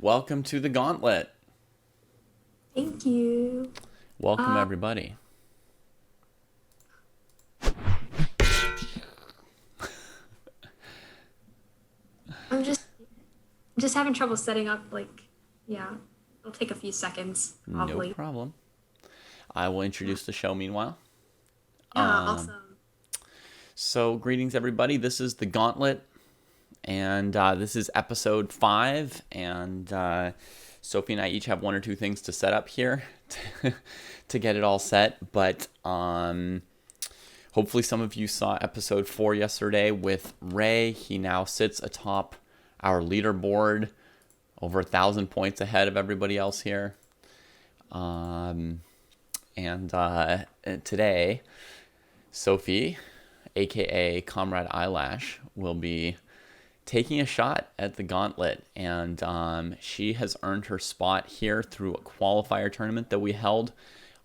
Welcome to the Gauntlet. Thank you. Welcome, Uh, everybody. I'm just having trouble setting up. Yeah, it'll take a few seconds No probably. problem. I will Yeah, introduce the show meanwhile. yeah, awesome. So, greetings, everybody. This is the Gauntlet, and this is episode 5. And Sophie and I each have one or two things to set up here to get it all set. But hopefully, some of you saw episode 4 yesterday with Ray. He now sits atop our leaderboard, over 1,000 points ahead of everybody else here. And today, Sophie, aka ComradeEyelash, will be taking a shot at the Gauntlet, and she has earned her spot here through a qualifier tournament that we held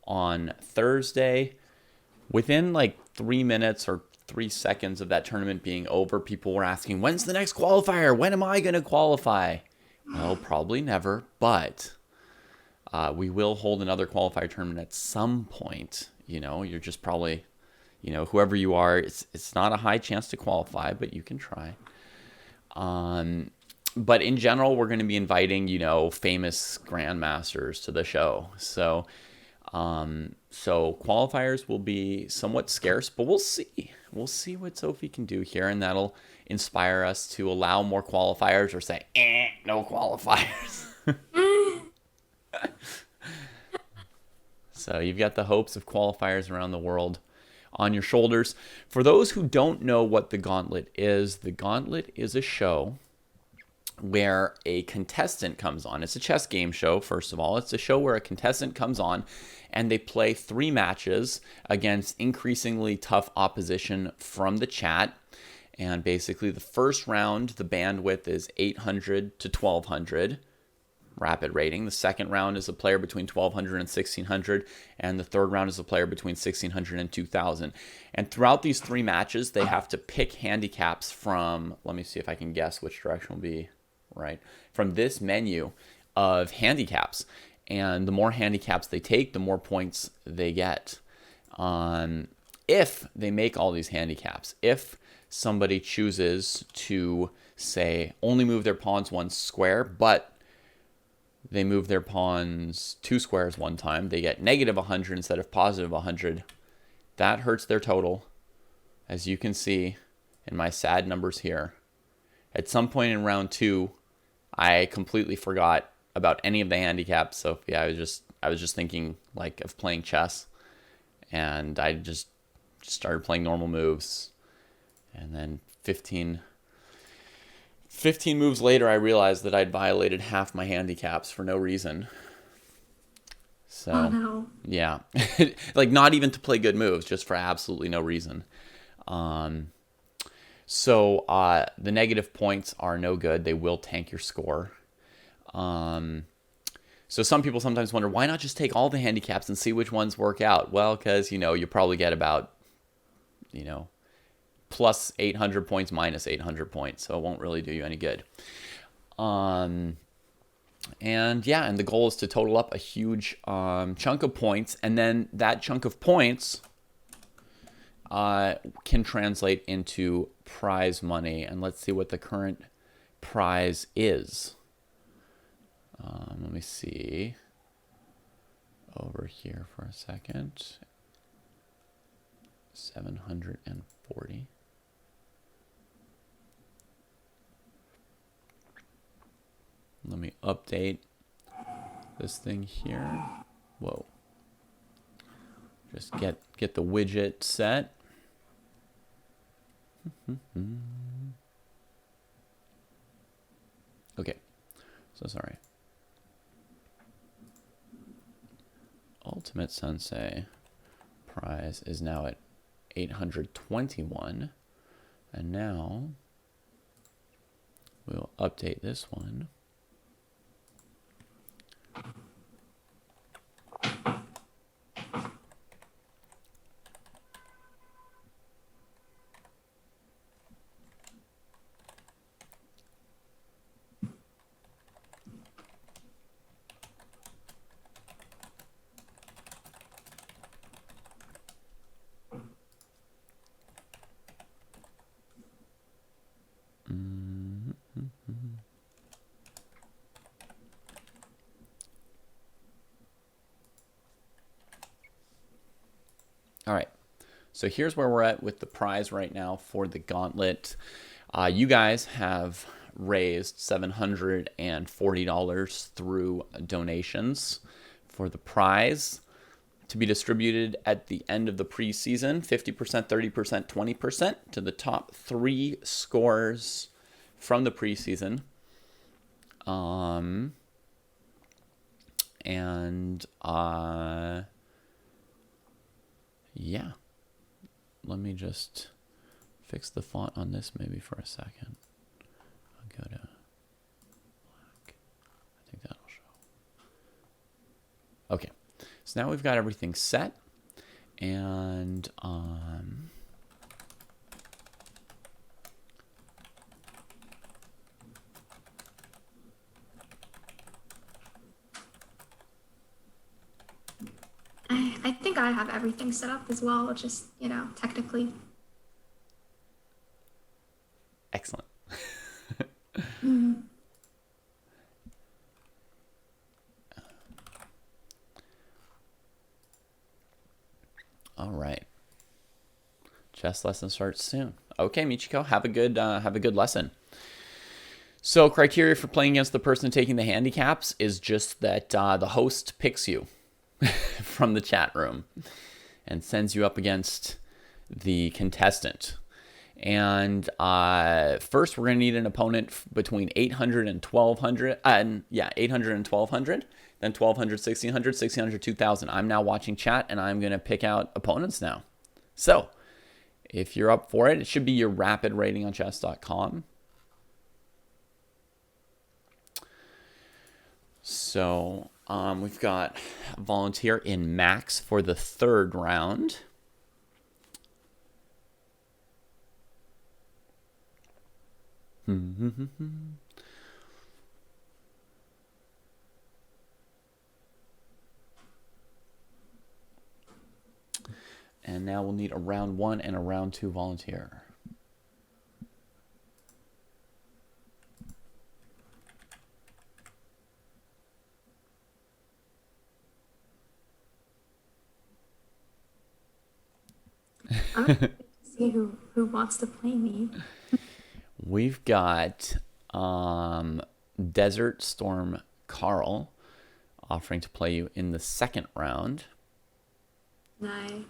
on Thursday. Within like 3 minutes or 3 seconds of that tournament being over, people were asking, when's the next qualifier? When am I going to qualify? Well, probably never, but we will hold another qualifier tournament at some point. You know, you're just probably, whoever you are, it's not a high chance to qualify, but you can try. But in general, we're going to be inviting, famous grandmasters to the show. So qualifiers will be somewhat scarce, but we'll see. We'll see what Sophie can do here, and that'll inspire us to allow more qualifiers or say, no qualifiers. So you've got the hopes of qualifiers around the world on your shoulders. For those who don't know what the Gauntlet is a show where a contestant comes on. It's a chess game show, first of all. It's a show where a contestant comes on and they play 3 matches against increasingly tough opposition from the chat. And basically the first round, the bandwidth is 800 to 1200 rapid rating. The second round is a player between 1200 and 1600, and the third round is a player between 1600 and 2000. And throughout these 3 matches, they have to pick handicaps from, let me see if I can guess which direction will be right, from this menu of handicaps. And the more handicaps they take, the more points they get. If they make all these handicaps, if somebody chooses to, say, only move their pawns 1 square, but they move their pawns 2 squares one time, they get negative 100 instead of positive 100. That hurts their total, as you can see in my sad numbers here. At some point in round 2, I completely forgot about any of the handicaps. So yeah, I was just thinking like of playing chess, and I just started playing normal moves, and then 15 moves later, I realized that I'd violated half my handicaps for no reason. Oh So, no. yeah. Like, not even to play good moves, just for absolutely no reason. So, the negative points are no good. They will tank your score. So some people sometimes wonder, why not just take all the handicaps and see which ones work out? Well, because, you probably get about, plus 800 points, minus 800 points. So it won't really do you any good. And yeah, and the goal is to total up a huge chunk of points. And then that chunk of points can translate into prize money. And let's see what the current prize is. Let me see over here for a second. 740. Let me update this thing here. Whoa. Just get the widget set. Okay. So sorry. Ultimate Sensei prize is now at 821. And now we'll update this one. So here's where we're at with the prize right now for the gauntlet. You guys have raised $740 through donations for the prize to be distributed at the end of the preseason, 50%, 30%, 20% to the top 3 scores from the preseason. Yeah. Let me just fix the font on this maybe for a second. I'll go to black. I think that'll show. Okay. So now we've got everything set. And I think I have everything set up as well, just, you know, technically. excellent. All right. Chess lesson starts soon. Okay, Michiko, have a good lesson. So criteria for playing against the person taking the handicaps is just that the host picks you from the chat room and sends you up against the contestant. And first, we're going to need an opponent between 800 and 1200. 800 and 1200. Then 1200, 1600, 1600, 2000. I'm now watching chat, and I'm going to pick out opponents now. So if you're up for it, it should be your rapid rating on chess.com. So we've got a volunteer in Max for the 3rd round. And now we'll need a round 1 and a round 2 volunteer. I'm excited to see who wants to play me. We've got Desert Storm Carl offering to play you in the 2nd round. Nice.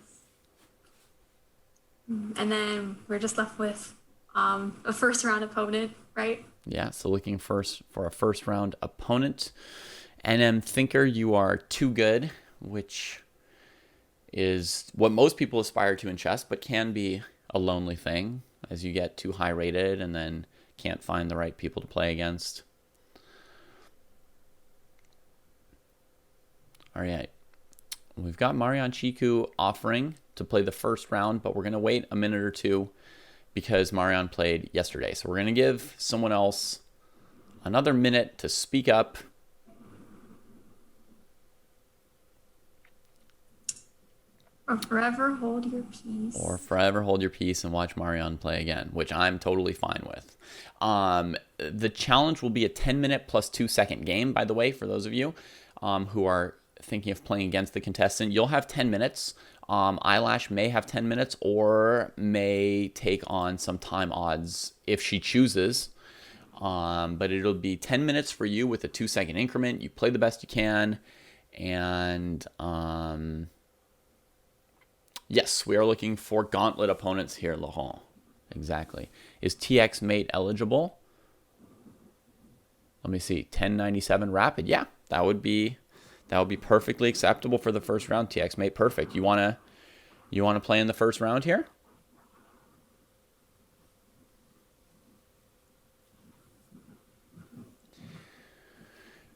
And then we're just left with a 1st round opponent, right? Yeah, so looking first for a 1st round opponent. NM Thinker, you are too good, which is what most people aspire to in chess, but can be a lonely thing as you get too high rated and then can't find the right people to play against. All right. We've got Marian Chiku offering to play the 1st round, but we're going to wait a minute or two because Marian played yesterday. So we're going to give someone else another minute to speak up. Or forever hold your peace. Or forever hold your peace and watch Marian play again, which I'm totally fine with. The challenge will be a 10-minute plus 2-second game, by the way, for those of you who are thinking of playing against the contestant. You'll have 10 minutes. Eyelash may have 10 minutes or may take on some time odds if she chooses. But it'll be 10 minutes for you with a 2-second increment. You play the best you can. And yes, we are looking for gauntlet opponents here, Laurent. Exactly. Is TX Mate eligible? Let me see. 1097 rapid. Yeah, that would be perfectly acceptable for the 1st round. TX Mate, perfect. You wanna play in the 1st round here?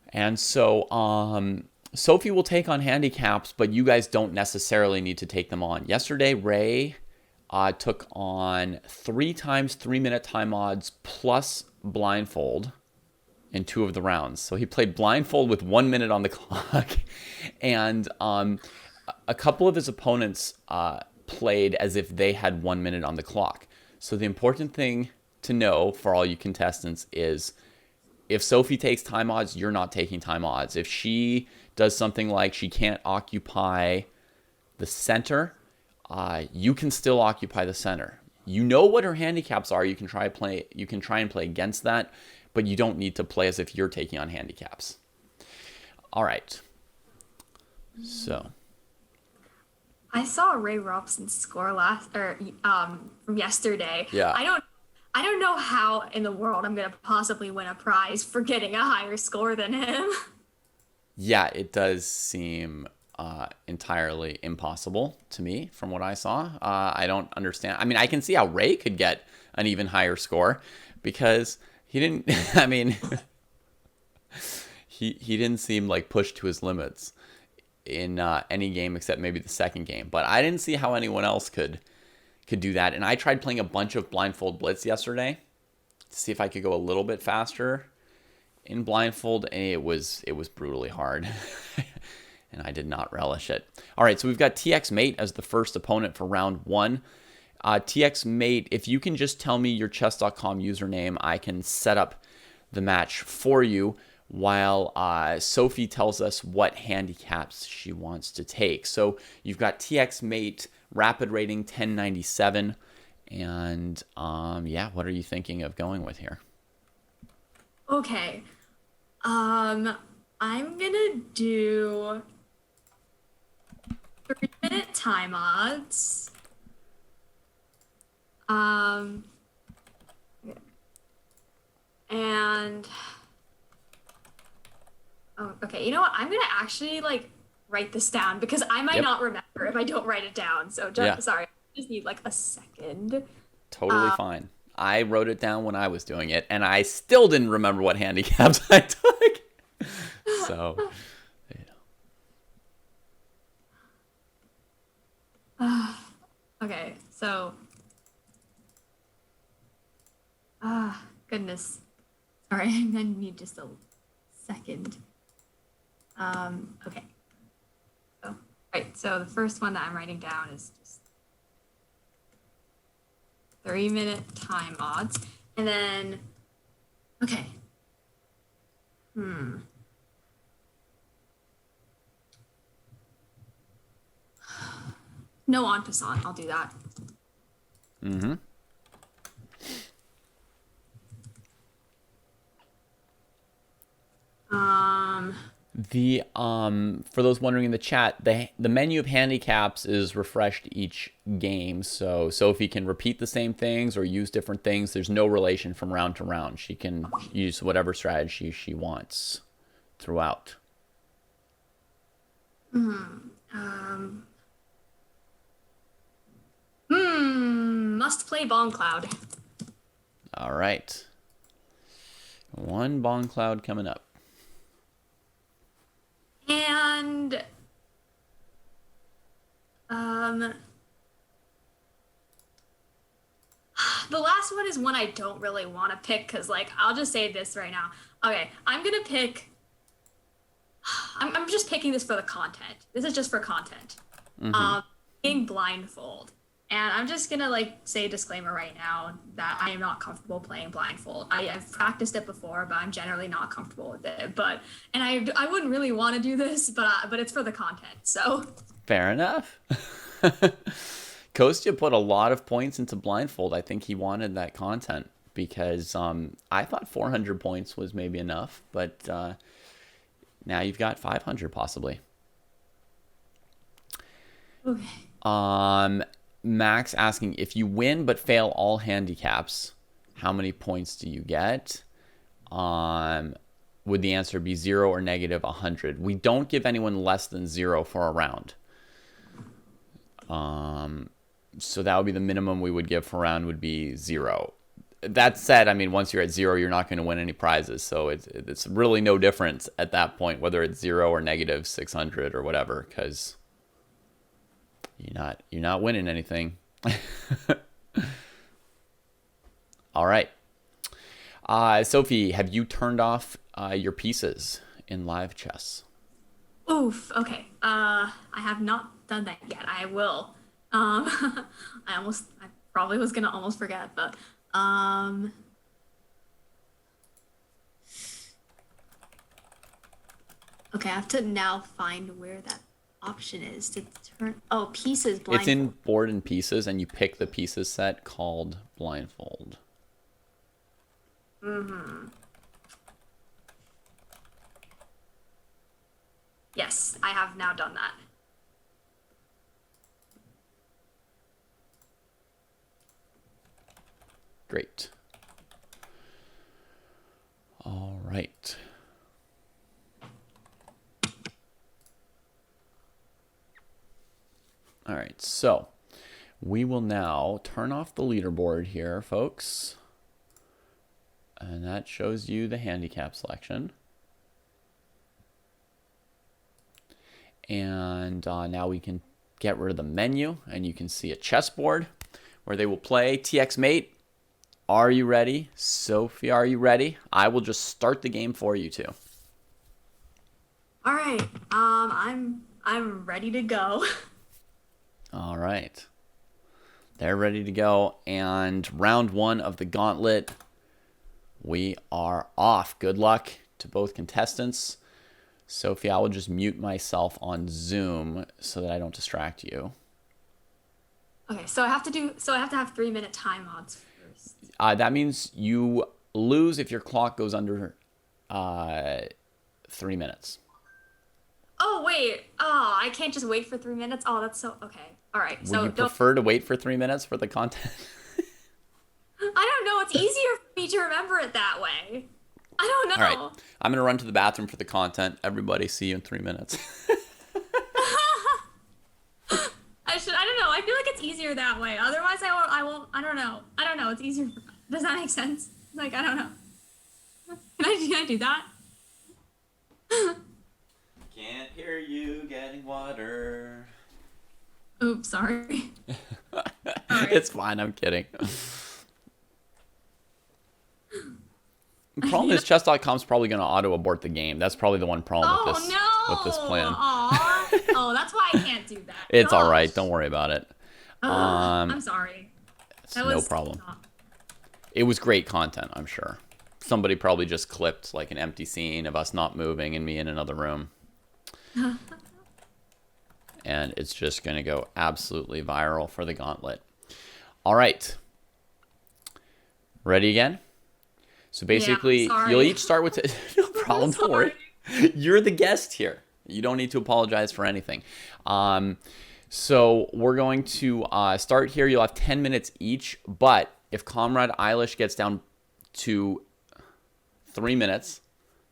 And so Sophie will take on handicaps, but you guys don't necessarily need to take them on. Yesterday, Ray took on 3 times 3-minute time odds plus blindfold in 2 of the rounds. So he played blindfold with 1 minute on the clock. And a couple of his opponents played as if they had 1 minute on the clock. So the important thing to know for all you contestants is if Sophie takes time odds, you're not taking time odds. If she does something like she can't occupy the center, you can still occupy the center. You know what her handicaps are. You can try and play against that, but you don't need to play as if you're taking on handicaps. All right. So I saw Ray Robson score from yesterday. yeah, I don't know how in the world I'm gonna possibly win a prize for getting a higher score than him. yeah, it does seem entirely impossible to me from what I saw. I don't understand. I mean, I can see how Ray could get an even higher score because he didn't. I mean, he didn't seem like pushed to his limits in any game except maybe the second game. But I didn't see how anyone else could do that. And I tried playing a bunch of blindfold blitz yesterday to see if I could go a little bit faster in blindfold, and it was brutally hard. And I did not relish it. All right, so we've got TX Mate as the first opponent for round 1. TX Mate, if you can just tell me your chess.com username, I can set up the match for you while Sophie tells us what handicaps she wants to take. So you've got TX Mate, rapid rating 1097, and yeah, what are you thinking of going with here? Okay. I'm gonna do 3-minute time odds. And oh, okay, you know what? I'm gonna actually like write this down because I might Yep. not remember if I don't write it down. So just Yeah. sorry, I just need like a second. Totally fine. I wrote it down when I was doing it, and I still didn't remember what handicaps I took. So, Okay, so goodness. Sorry, I need just a second. Okay. So, right, so the first one that I'm writing down is just 3-minute time odds. And then, okay. No en passant, I'll do that. mm-hmm. The for those wondering in the chat, the menu of handicaps is refreshed each game, so Sophie can repeat the same things or use different things. There's no relation from round to round. She can use whatever strategy she wants throughout. Must play Bomb Cloud. All right, one Bong Cloud coming up. And the last one is one I don't really want to pick because, like, I'll just say this right now. Okay, I'm gonna pick. I'm just picking this for the content. This is just for content. Being blindfold, and I'm just gonna like say a disclaimer right now that I am not comfortable playing blindfold. I've practiced it before, but I'm generally not comfortable with it. And I wouldn't really want to do this, but it's for the content. So Fair enough. Kostya put a lot of points into blindfold. I think he wanted that content because I thought 400 points was maybe enough, but now you've got 500 possibly. okay. Max asking, if you win but fail all handicaps, how many points do you get? Would the answer be 0 or negative 100? We don't give anyone less than 0 for a round. So that would be the minimum we would give for a round would be 0. That said, I mean, once you're at 0, you're not going to win any prizes. So it's really no difference at that point, whether it's 0 or negative 600 or whatever, because you're not winning anything. All right. Sophie, have you turned off your pieces in live chess? Oof. Okay. I have not done that yet. I will. I probably was gonna almost forget, but okay, I have to now find where that option is to turn. Oh, pieces It's in blindfold. board and pieces, and you pick the pieces set called blindfold. Yes, I have now done that. Great. All right. All right, so we will now turn off the leaderboard here, folks. And that shows you the handicap selection. And now we can get rid of the menu, and you can see a chessboard where they will play. TX Mate, are you ready? Sophie, are you ready? I will just start the game for you two. All right. I'm ready to go. All right. They're ready to go. And round one of the gauntlet, we are off. Good luck to both contestants. Sophie, I will just mute myself on Zoom so that I don't distract you. Okay, so I have to have 3-minute time odds first. That means you lose if your clock goes under 3 minutes. Oh wait. Oh, I can't just wait for 3 minutes. Oh, that's so okay. All right. Would So you prefer to wait for 3 minutes for the content? I don't know. It's easier for me to remember it that way. I don't know. All right. I'm going to run to the bathroom for the content. Everybody, see you in 3 minutes. I don't know. I feel like it's easier that way. Otherwise, I don't know. I don't know. It's easier. Does that make sense? Like, I don't know. Can I do that? Can't hear you getting water. Oops, sorry. It's fine. I'm kidding. The problem is chess.com's probably going to auto-abort the game. That's probably the one problem Oh with this plan. Aw. Oh, that's why I can't do that. It's all Gosh. right. Don't worry about it. I'm sorry. It's no problem. It was great content, I'm sure. Somebody probably just clipped like an empty scene of us not moving and me in another room. And it's just going to go absolutely viral for the gauntlet. All right. Ready again? So basically, you'll each start with... No problem, don't worry. You're the guest here. You don't need to apologize for anything. So we're going to start here. You'll have 10 minutes each, but if ComradeEyelash gets down to 3 minutes,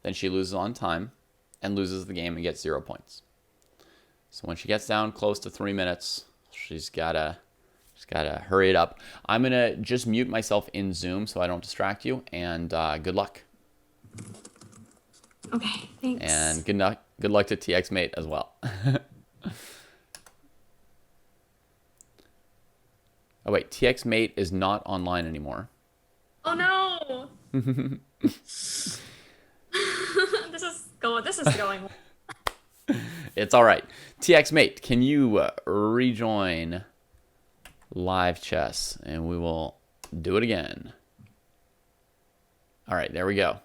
then she loses on time and loses the game and gets 0 points. So when she gets down close to 3 minutes, she's gotta hurry it up. I'm gonna just mute myself in Zoom so I don't distract you, and good luck. Okay, thanks. And good luck to TX Mate as well. Oh wait, TX Mate is not online anymore. Oh no! This is going. It's all right. TX Mate, can you rejoin live chess, and we will do it again. All right, there we go.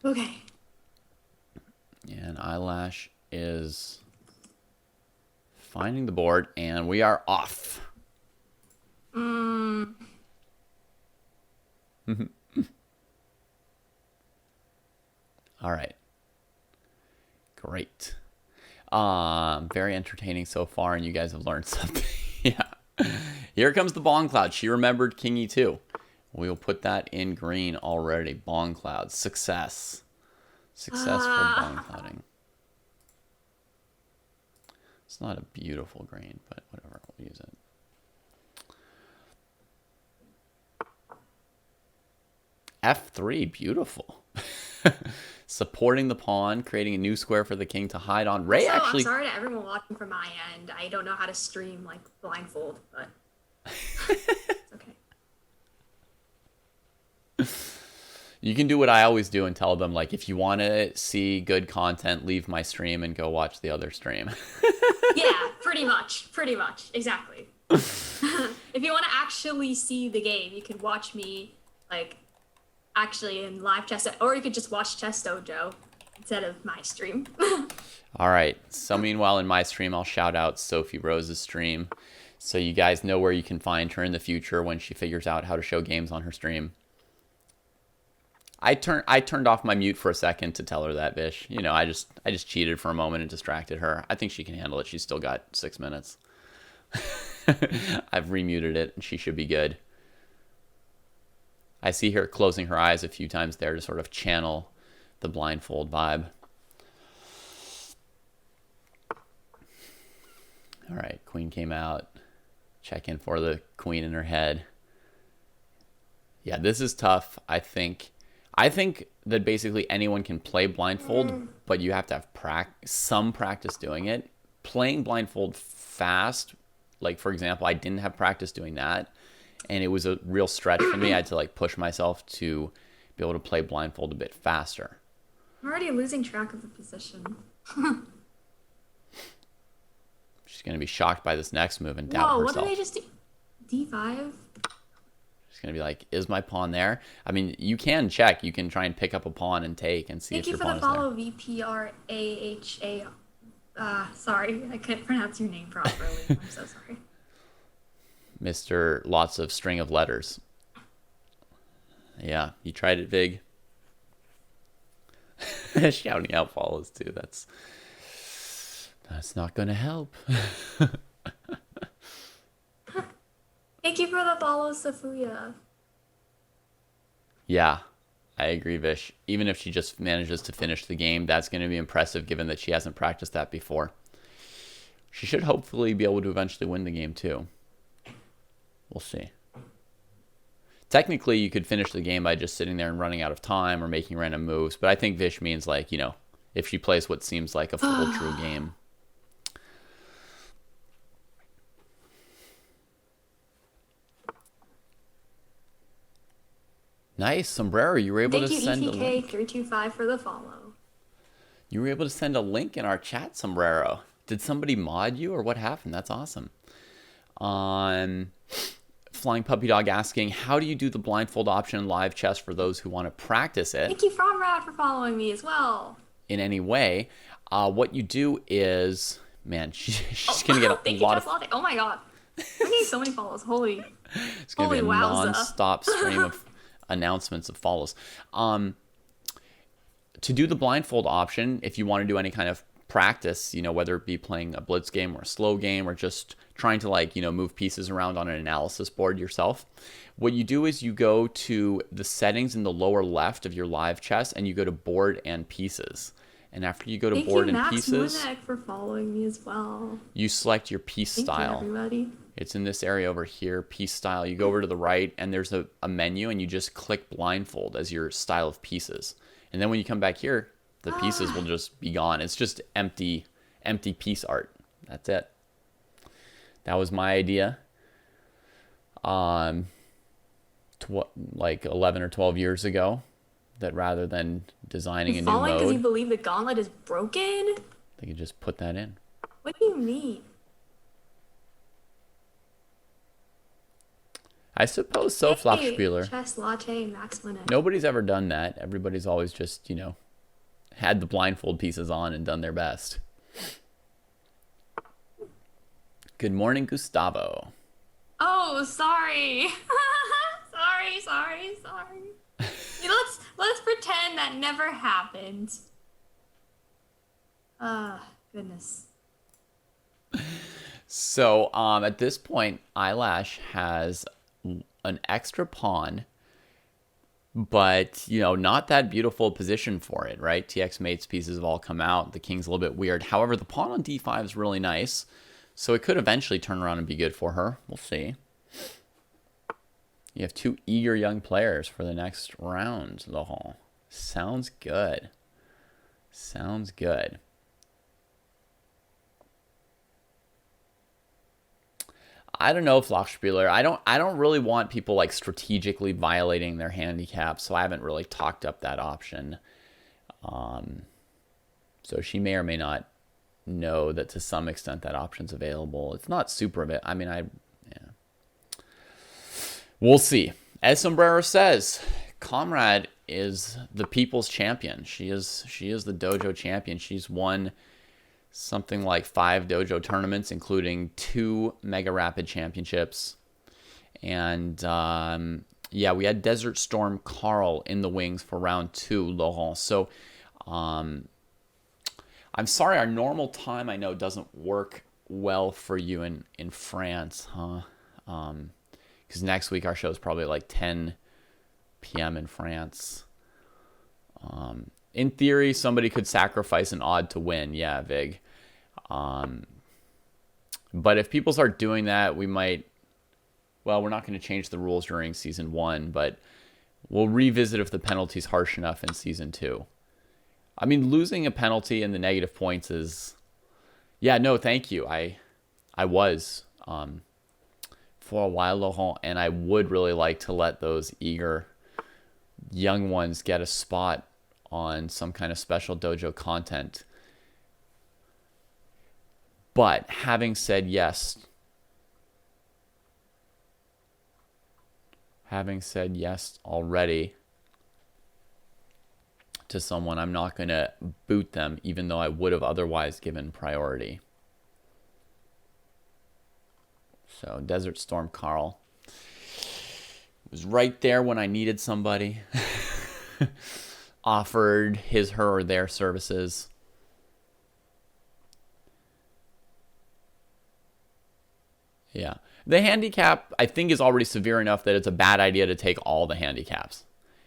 Okay. And Eyelash is finding the board, and we are off. All right. Great. Very entertaining so far, and you guys have learned something. Yeah. Here comes the Bong Cloud. She remembered King E2. We will put that in green already. Bong Cloud. Success. Successful Bong Clouding. It's not a beautiful green, but whatever. We'll use it. F3. Beautiful. Supporting the pawn, creating a new square for the king to hide on. Ray actually... I'm sorry to everyone watching from my end. I don't know how to stream like blindfold, but it's okay. You can do what I always do and tell them, like, if you want to see good content, leave my stream and go watch the other stream. Yeah, pretty much. Exactly. If you want to actually see the game, you could watch me, like, actually in live chess, or you could just watch ChessDojo. instead of my stream. All right. So meanwhile, in my stream, I'll shout out Sophie Rose's stream, so you guys know where you can find her in the future when she figures out how to show games on her stream. I turned off my mute for a second to tell her that, Vish. You know, I just cheated for a moment and distracted her. I think she can handle it. She's still got 6 minutes. I've remuted it, and she should be good. I see her closing her eyes a few times there to sort of channel the blindfold vibe. All right, queen came out. Check in for the queen in her head. Yeah, this is tough. I think that basically anyone can play blindfold, but you have to have some practice doing it. Playing blindfold fast, like for example, I didn't have practice doing that, and it was a real stretch for me. I had to like push myself to be able to play blindfold a bit faster. I'm already losing track of the position. She's going to be shocked by this next move and doubt herself. What did I just do? D5? She's going to be like, is my pawn there? I mean, you can check. You can try and pick up a pawn and take and see if your pawn is there. Thank you for the follow, VPRAHA. Sorry, I couldn't pronounce your name properly. I'm so sorry. Mr. Lots of string of letters. Yeah, you tried it, Vig. Shouting out follows too. That's not going to help. Thank you for the follow, Safuya. Yeah, I agree, Vish. Even if she just manages to finish the game, that's going to be impressive given that she hasn't practiced that before. She should hopefully be able to eventually win the game too. We'll see. Technically, you could finish the game by just sitting there and running out of time or making random moves, but I think Vish means like, you know, if she plays what seems like a full true game. Nice, Sombrero. You were able to send a link. ETK325 for the follow. You were able to send a link in our chat, Sombrero. Did somebody mod you or what happened? That's awesome. Flying Puppy Dog asking, how do you do the blindfold option in live chess for those who want to practice it? Thank you, Fromrad, for following me as well. In any way. What you do is, man, she's going to get a lot of... Oh my god. I need so many follows. Holy. It's going to be a non-stop stream of announcements of follows. To do the blindfold option, if you want to do any kind of practice, you know, whether it be playing a blitz game or a slow game or just trying to like, you know, move pieces around on an analysis board yourself, what you do is you go to the settings in the lower left of your live chess and you go to board and pieces. And after you go to board and pieces, thank you, Max Munek, for following me as well. You select your piece style. Thank you, everybody. It's in this area over here, piece style. You go over to the right and there's a menu and you just click blindfold as your style of pieces. And then when you come back here, the pieces will just be gone. It's just empty piece art. That's it. That was my idea. Like 11 or 12 years ago, that rather than designing a new mode, because you believe the gauntlet is broken? They could just put that in. What do you mean? I suppose so, Flopspieler. Chess Latte, Max Munek. Nobody's ever done that. Everybody's always just, you know, had the blindfold pieces on and done their best. Good morning, Gustavo. Oh, sorry. sorry. Let's pretend that never happened. Goodness. So, at this point, Eyelash has an extra pawn, but, you know, not that beautiful position for it, right? TX mate's pieces have all come out. The king's a little bit weird. However, the pawn on d5 is really nice, so it could eventually turn around and be good for her. We'll see. You have two eager young players for the next round, though. Sounds good. Sounds good. I don't know, Flockspieler. I don't really want people like strategically violating their handicap, so I haven't really talked up that option. So she may or may not know that to some extent that option's available. It's not super of it. I mean, yeah. We'll see. As Sombrero says, Comrade is the people's champion. She is the dojo champion. She's won something like 5 dojo tournaments, including 2 Mega Rapid championships. And yeah, we had Desert Storm Carl in the wings for round 2, Laurent. So I'm sorry, our normal time I know doesn't work well for you in France, huh? Because next week our show is probably like 10 p.m. in France. In theory, somebody could sacrifice an odd to win. Yeah, Vig. But if people start doing that, we might... Well, we're not going to change the rules during Season 1, but we'll revisit if the penalty's harsh enough in Season 2. I mean, losing a penalty in the negative points is... Yeah, no, thank you. I was for a while, Laurent, and I would really like to let those eager young ones get a spot on some kind of special dojo content. But having said yes already to someone, I'm not going to boot them, even though I would have otherwise given priority. So Desert Storm Carl was right there when I needed somebody. Offered his, her, or their services. Yeah. The handicap, I think, is already severe enough that it's a bad idea to take all the handicaps.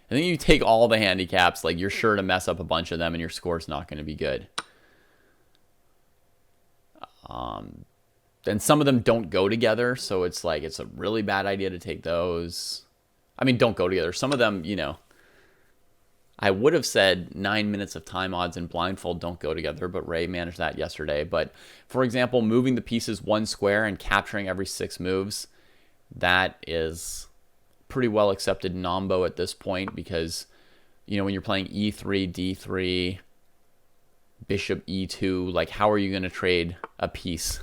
I think you take all the handicaps, like, you're sure to mess up a bunch of them and your score's not going to be good. Then some of them don't go together, so it's like it's a really bad idea to take those. I mean, don't go together. Some of them, you know, I would have said 9 minutes of time odds and blindfold don't go together, but Ray managed that yesterday. But, for example, moving the pieces 1 square and capturing every 6 moves, that is pretty well accepted nombo at this point because, you know, when you're playing E3, D3, Bishop E2, like, how are you going to trade a piece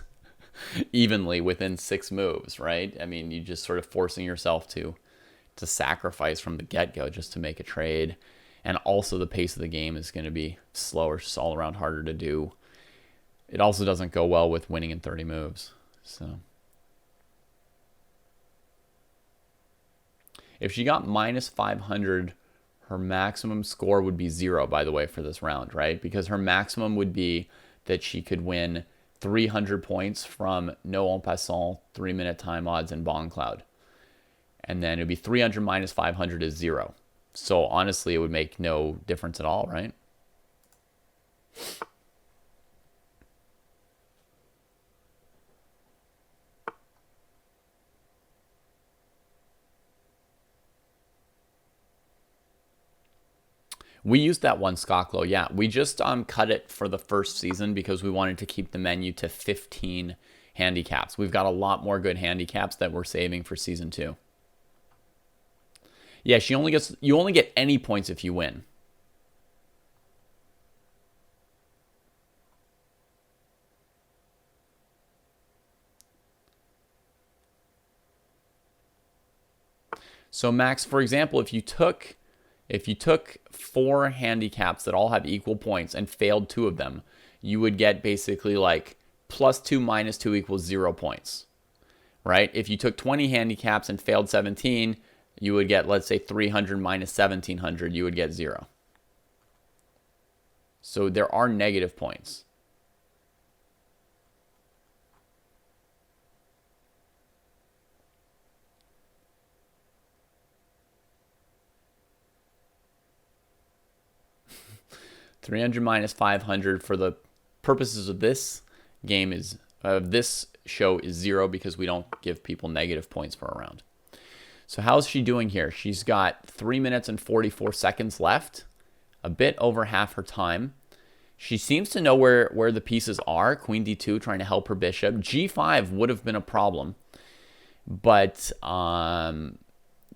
evenly within 6 moves, right? I mean, you're just sort of forcing yourself to sacrifice from the get-go just to make a trade. And also the pace of the game is going to be slower, just all around harder to do. It also doesn't go well with winning in 30 moves. So if she got minus 500, her maximum score would be 0, by the way, for this round, right? Because her maximum would be that she could win 300 points from no en passant, 3-minute time odds, and Bong Cloud. And then it would be 300 minus 500 is 0. So honestly, it would make no difference at all, right? We used that one, Skoklo. Yeah, we just cut it for the first season because we wanted to keep the menu to 15 handicaps. We've got a lot more good handicaps that we're saving for season 2. Yeah, you only get any points if you win. So Max, for example, if you took 4 handicaps that all have equal points and failed 2 of them, you would get basically like +2 -2 equals 0 points, right? If you took 20 handicaps and failed 17, you would get, let's say, 300 minus 1700, you would get 0. So there are negative points. $300 minus 500 for the purposes of this game is this show is 0 because we don't give people negative points for a round. So how's she doing here? She's got 3 minutes and 44 seconds left, a bit over half her time. She seems to know where the pieces are. Queen D2 trying to help her bishop. G5 would have been a problem, but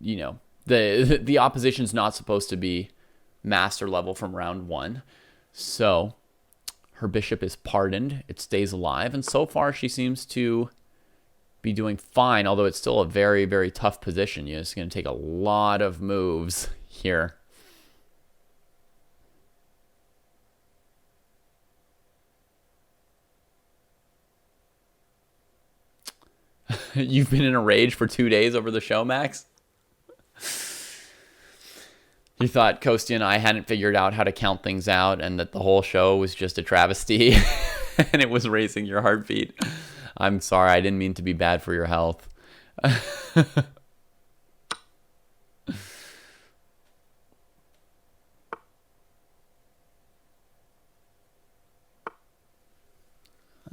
you know, the opposition's not supposed to be master level from round 1. So her bishop is pardoned. It stays alive. And so far she seems to be doing fine, although it's still a very, very tough position. You know, it's going to take a lot of moves here. You've been in a rage for 2 days over the show, Max? You thought Coasty and I hadn't figured out how to count things out and that the whole show was just a travesty and it was raising your heartbeat. I'm sorry. I didn't mean to be bad for your health.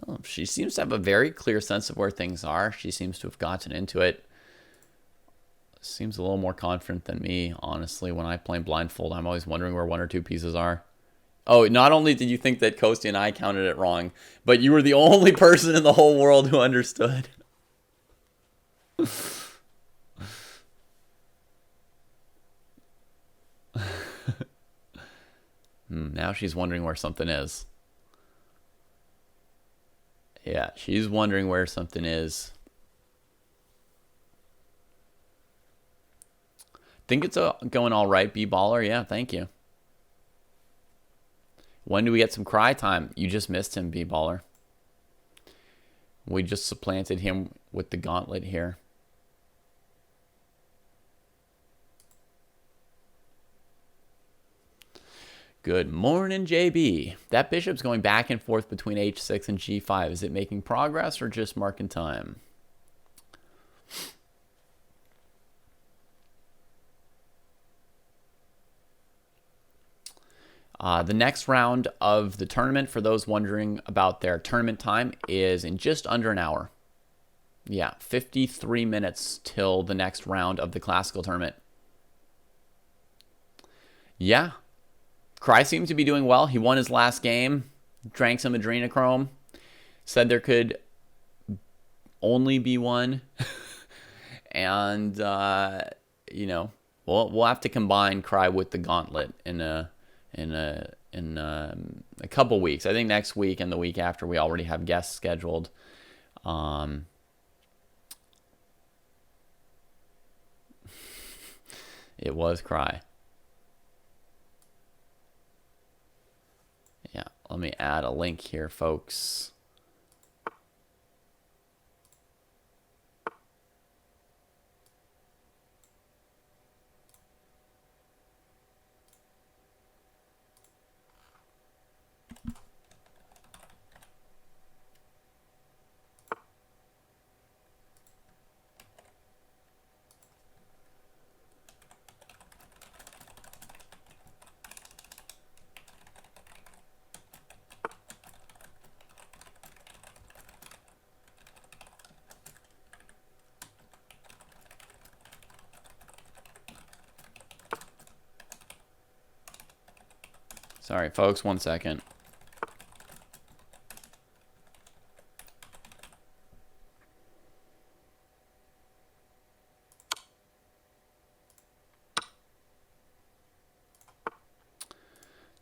Oh, she seems to have a very clear sense of where things are. She seems to have gotten into it. Seems a little more confident than me, honestly. When I play blindfold, I'm always wondering where 1 or 2 pieces are. Oh, not only did you think that Coasty and I counted it wrong, but you were the only person in the whole world who understood. Now she's wondering where something is. Yeah, she's wondering where something is. Think it's going all right, B-Baller? Yeah, thank you. When do we get some cry time? You just missed him, B-Baller. We just supplanted him with the gauntlet here. Good morning, JB. That bishop's going back and forth between h6 and g5. Is it making progress or just marking time? The next round of the tournament, for those wondering about their tournament time, is in just under an hour. Yeah, 53 minutes till the next round of the classical tournament. Yeah. Cry seemed to be doing well. He won his last game, drank some adrenochrome, said there could only be one. And, you know, we'll have to combine Cry with the gauntlet in a couple weeks. I think next week and the week after we already have guests scheduled. It was Cry. Yeah, let me add a link here, folks. Sorry, folks, 1 second.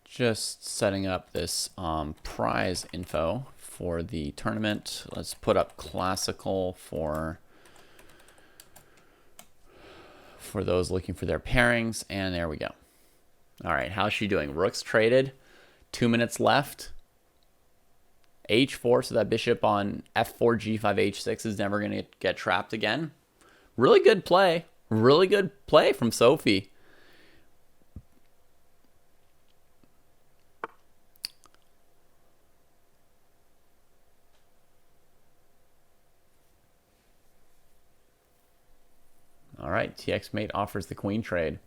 Just setting up this prize info for the tournament. Let's put up classical for those looking for their pairings, and there we go. All right, how's she doing? Rook's traded. 2 minutes left. H4, so that bishop on F4, G5, H6 is never going to get trapped again. Really good play. Really good play from Sophie. All right, TX Mate offers the queen trade.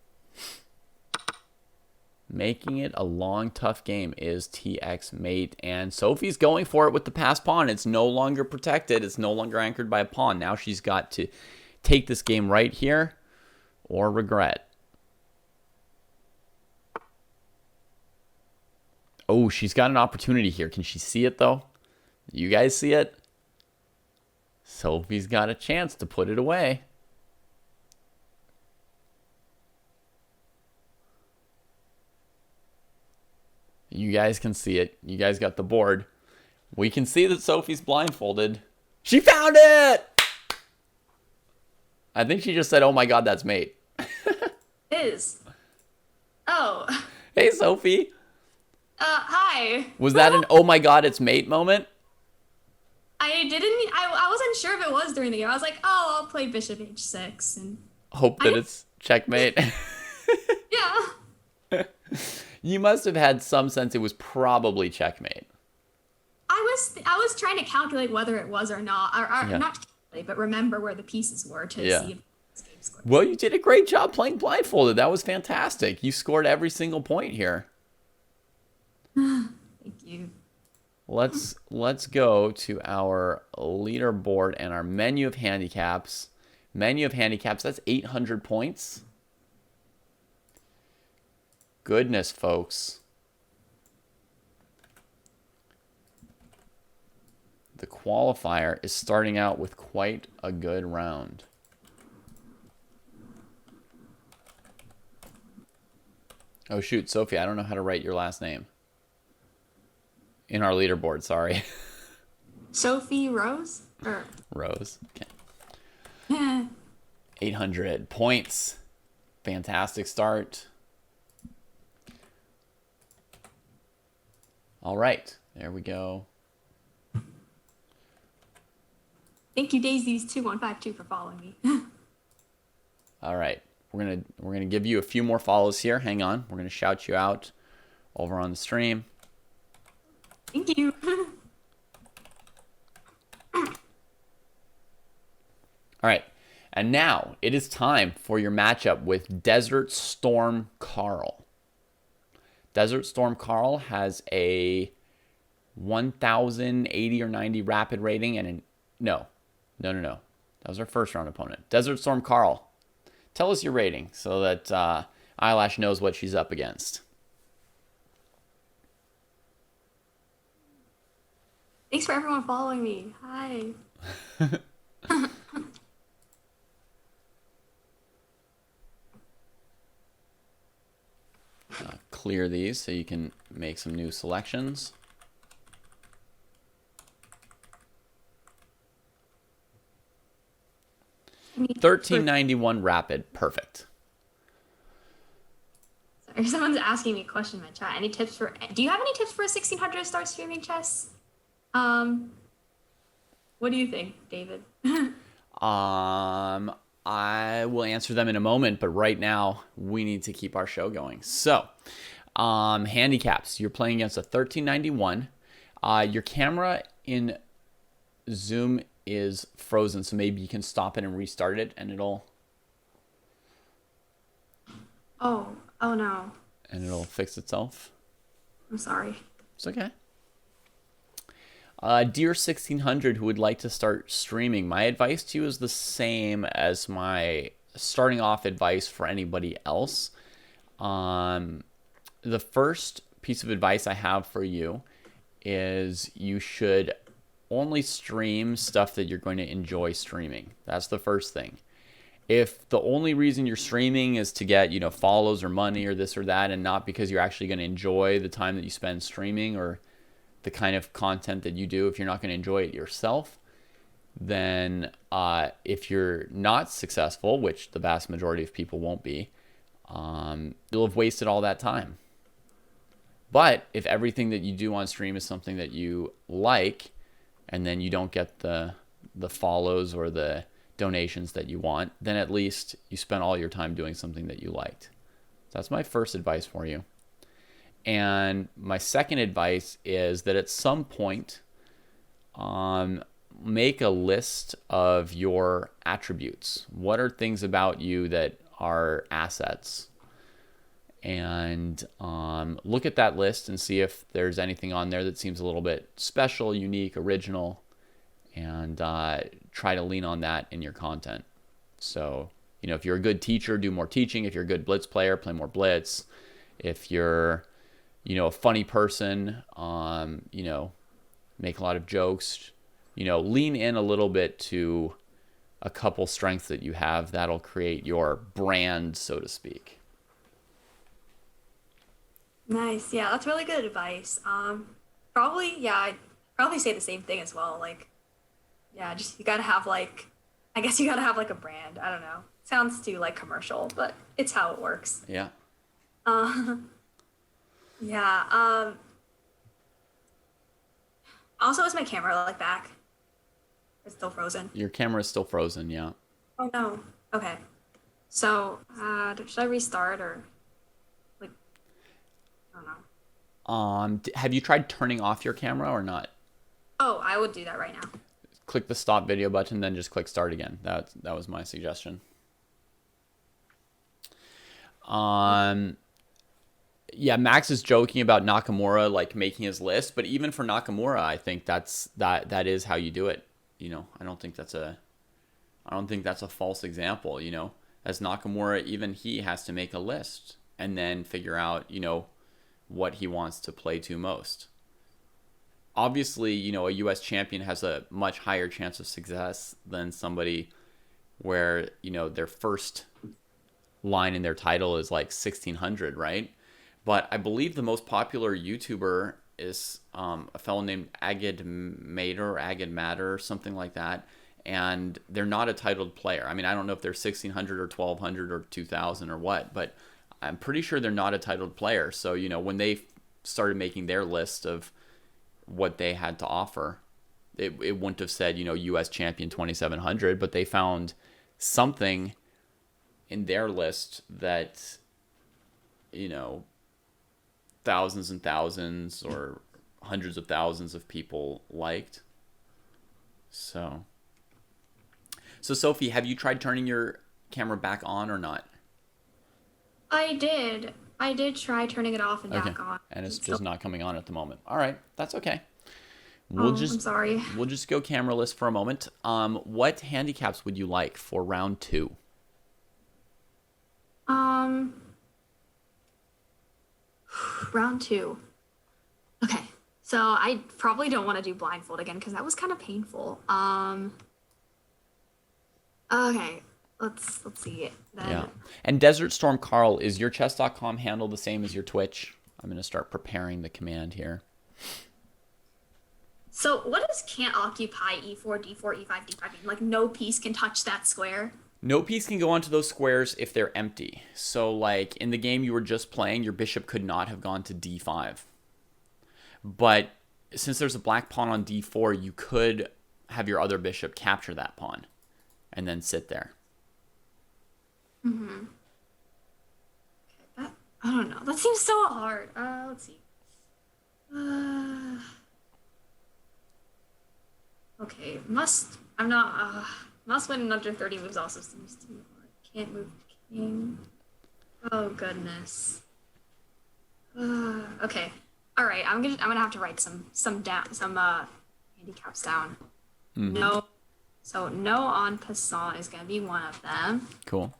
Making it a long, tough game is TX Mate, and Sophie's going for it with the passed pawn. It's no longer protected. It's no longer anchored by a pawn. Now she's got to take this game right here or regret. Oh, she's got an opportunity here. Can she see it, though? You guys see it? Sophie's got a chance to put it away. You guys can see it. You guys got the board. We can see that Sophie's blindfolded. She found it! I think she just said, oh my god, that's mate. Is. Oh. Hey, Sophie. Hi. Was that an oh my god, it's mate moment? I didn't. I wasn't sure if it was during the game. I was like, oh, I'll play bishop h6, and Hope I that didn't. it's checkmate. Yeah, You must have had some sense it was probably checkmate. I was trying to calculate whether it was or not, or Yeah. not calculate, but remember where the pieces were to Yeah. see if this game scored. Well, you did a great job playing blindfolded. That was fantastic. You scored every single point here. Thank you. Let's go to our leaderboard and our menu of handicaps. Menu of handicaps, that's 800 points. Goodness, folks. The qualifier is starting out with quite a good round. Oh shoot, Sophie, I don't know how to write your last name. In our leaderboard, sorry. Sophie Rose? Or Rose. Okay. 800 points. Fantastic start. All right, there we go. thank you, Daisies2152 for following me. All right, we're gonna give you a few more follows here. Hang on, we're gonna shout you out over on the stream. Thank you. All right, and now it is time for your matchup with Desert Storm Carl. Desert Storm Carl has a 1,080 or 90 rapid rating and an no. That was our first round opponent. Desert Storm Carl, tell us your rating so that Eyelash knows what she's up against. Thanks for everyone following me. Hi. Clear these so you can make some new selections. I mean, 1391 rapid, perfect. Sorry, someone's asking me a question in my chat. Any tips for? Do you have any tips for a 1600 to start streaming chess? What do you think, David? I will answer them in a moment, but right now we need to keep our show going. So, handicaps. You're playing against a 1391. Your camera in Zoom is frozen, so maybe you can stop it and restart it, and it'll Oh no. fix itself. I'm sorry. It's okay. Dear 1600, who would like to start streaming, my advice to you is the same as my starting off advice for anybody else. The first piece of advice I have for you is you should only stream stuff that you're going to enjoy streaming. That's the first thing. If the only reason you're streaming is to get, follows or money or this or that, and not because you're actually going to enjoy the time that you spend streaming or the kind of content that you do, if you're not going to enjoy it yourself, then if you're not successful, which the vast majority of people won't be, you'll have wasted all that time. But if everything that you do on stream is something that you like, and then you don't get the follows or the donations that you want, then at least you spent all your time doing something that you liked. So that's my first advice for you. And my second advice is that at some point, make a list of your attributes. What are things about you that are assets? And look at that list and see if there's anything on there that seems a little bit special, unique, original, and try to lean on that in your content. So, if you're a good teacher, do more teaching. If you're a good blitz player, play more blitz. If you're, a funny person, make a lot of jokes, lean in a little bit to a couple strengths that you have. That'll create your brand, so to speak. Nice. Yeah, that's really good advice. Probably, yeah, I'd probably say the same thing as well. Like, yeah, just you gotta have I guess you gotta have a brand. I don't know. Sounds too commercial, but it's how it works. Yeah. Yeah. Also, is my camera back? It's still frozen. Your camera is still frozen, yeah. Oh no. Okay. So, should I restart or like I don't know. Have you tried turning off your camera or not? Oh, I would do that right now. Click the stop video button, then just click start again. That was my suggestion. Yeah, Max is joking about Nakamura like making his list, but even for Nakamura, I think that is how you do it. You know, I don't think that's a false example, you know. As Nakamura, even he has to make a list and then figure out, you know, what he wants to play to most. Obviously, you know, a US champion has a much higher chance of success than somebody where, you know, their first line in their title is like 1600, right? But I believe the most popular YouTuber is a fellow named Agid Matter, or something like that. And they're not a titled player. I mean, I don't know if they're 1600 or 1200 or 2000 or what, but I'm pretty sure they're not a titled player. So, you know, when they started making their list of what they had to offer, it wouldn't have said, you know, US champion 2700, but they found something in their list that, you know, thousands and thousands or hundreds of thousands of people liked. So Sophie, have you tried turning your camera back on or not? I did. I did try turning it off and Okay. back on. And it's It's just still... not coming on at the moment. All right, that's okay. Oh, I'm sorry. We'll just go cameraless for a moment. What handicaps would you like for round 2? Um, round 2. Okay. So I probably don't want to do blindfold again because that was kind of painful. Okay. Let's see then. Yeah. And Desert Storm Carl, is your chess.com handle the same as your Twitch? I'm going to start preparing the command here. So what does can't occupy e4, d4, e5, d5 mean? Like no piece can touch that square? No piece can go onto those squares if they're empty. So like in the game you were just playing, your bishop could not have gone to d5. But since there's a black pawn on d4, you could have your other bishop capture that pawn and then sit there. Mm-hmm. Okay, I don't know. That seems so hard. Let's see. Okay, must win in under 30 moves also seems too hard. Can't move king. Oh goodness. Okay. All right, I'm gonna have to write some handicaps down. Mm-hmm. No. So no en passant is gonna be one of them. Cool.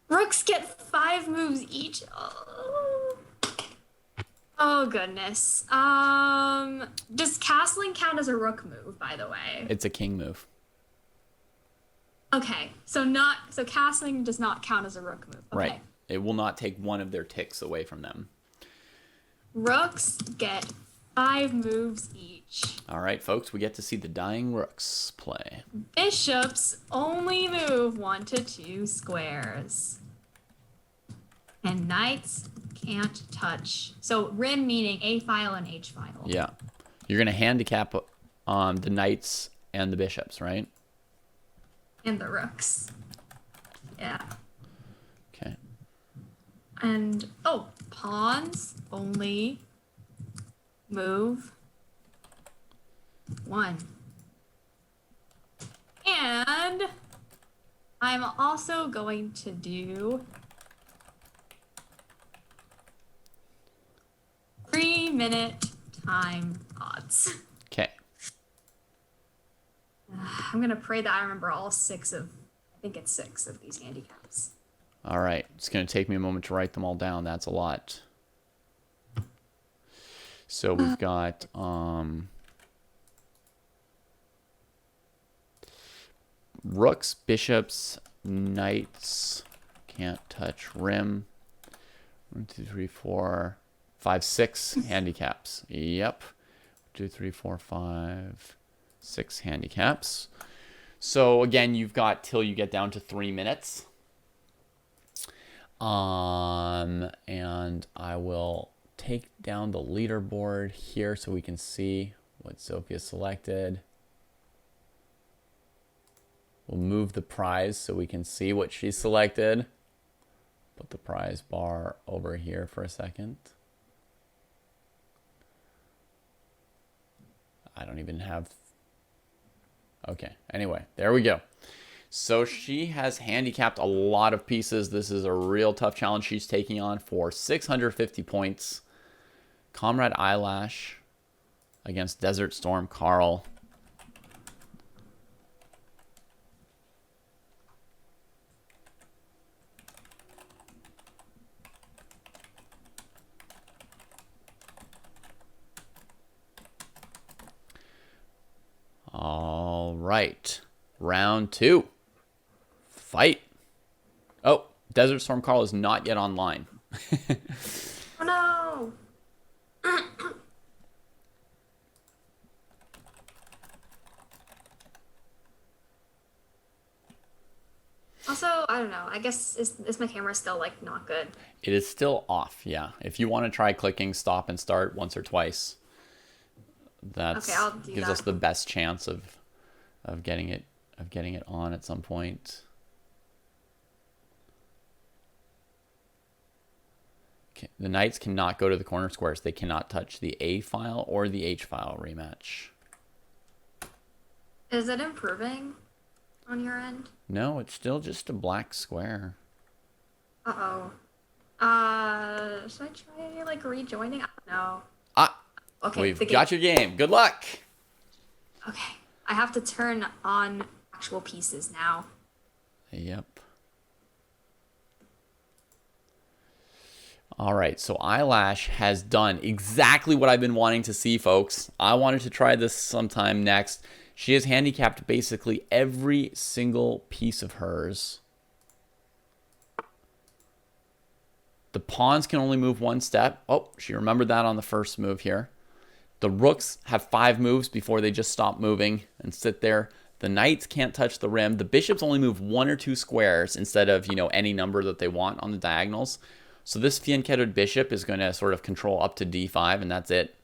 Rooks get 5 moves each. Oh goodness. Does castling count as a rook move, by the way? It's a king move. Okay, so castling does not count as a rook move. Okay. Right. It will not take one of their ticks away from them. Rooks get 5 moves each. All right, folks, we get to see the dying rooks play. Bishops only move 1 to 2 squares. And knights can't touch. So rim meaning A file and H file. Yeah. You're going to handicap the knights and the bishops, right? And the rooks. Yeah. Okay. And, pawns only move 1. And I'm also going to do 3-minute time odds. Okay. I'm going to pray that I remember all 6 of, I think it's 6 of these handicaps. All right. It's going to take me a moment to write them all down. That's a lot. So we've got rooks, bishops, knights, can't touch rim. 1, 2, 3, 4, 5, 6 handicaps. Yep. 2, 3, 4, 5, 6 handicaps. So again, you've got till you get down to 3 minutes. And I will take down the leaderboard here so we can see what Sophia selected. We'll move the prize so we can see what she selected. Put the prize bar over here for a second. I don't even have... Okay, anyway, there we go. So she has handicapped a lot of pieces. This is a real tough challenge she's taking on for 650 points. ComradeEyelash against Desert Storm Carl. All right, round 2. Fight. Oh, Desert Storm Carl is not yet online. Oh no. Also, I don't know. I guess is my camera still like not good? It is still off, yeah. If you want to try clicking stop and start once or twice, that Okay, I'll do gives that. us the best chance of getting it on at some point. Okay, the knights cannot go to the corner squares. They cannot touch the A file or the H file rematch. Is it improving on your end? No, it's still just a black square. Uh-oh. Should I try like rejoining? I don't know. Ah, Okay, we've got your game. Good luck. Okay, I have to turn on actual pieces now. Yep. All right, so Eyelash has done exactly what I've been wanting to see, folks. I wanted to try this sometime next. She has handicapped basically every single piece of hers. The pawns can only move one step. Oh, she remembered that on the first move here. The rooks have 5 moves before they just stop moving and sit there. The knights can't touch the rim. The bishops only move 1 or 2 squares instead of, you know, any number that they want on the diagonals. So this fianchettoed bishop is going to sort of control up to d5, and that's it.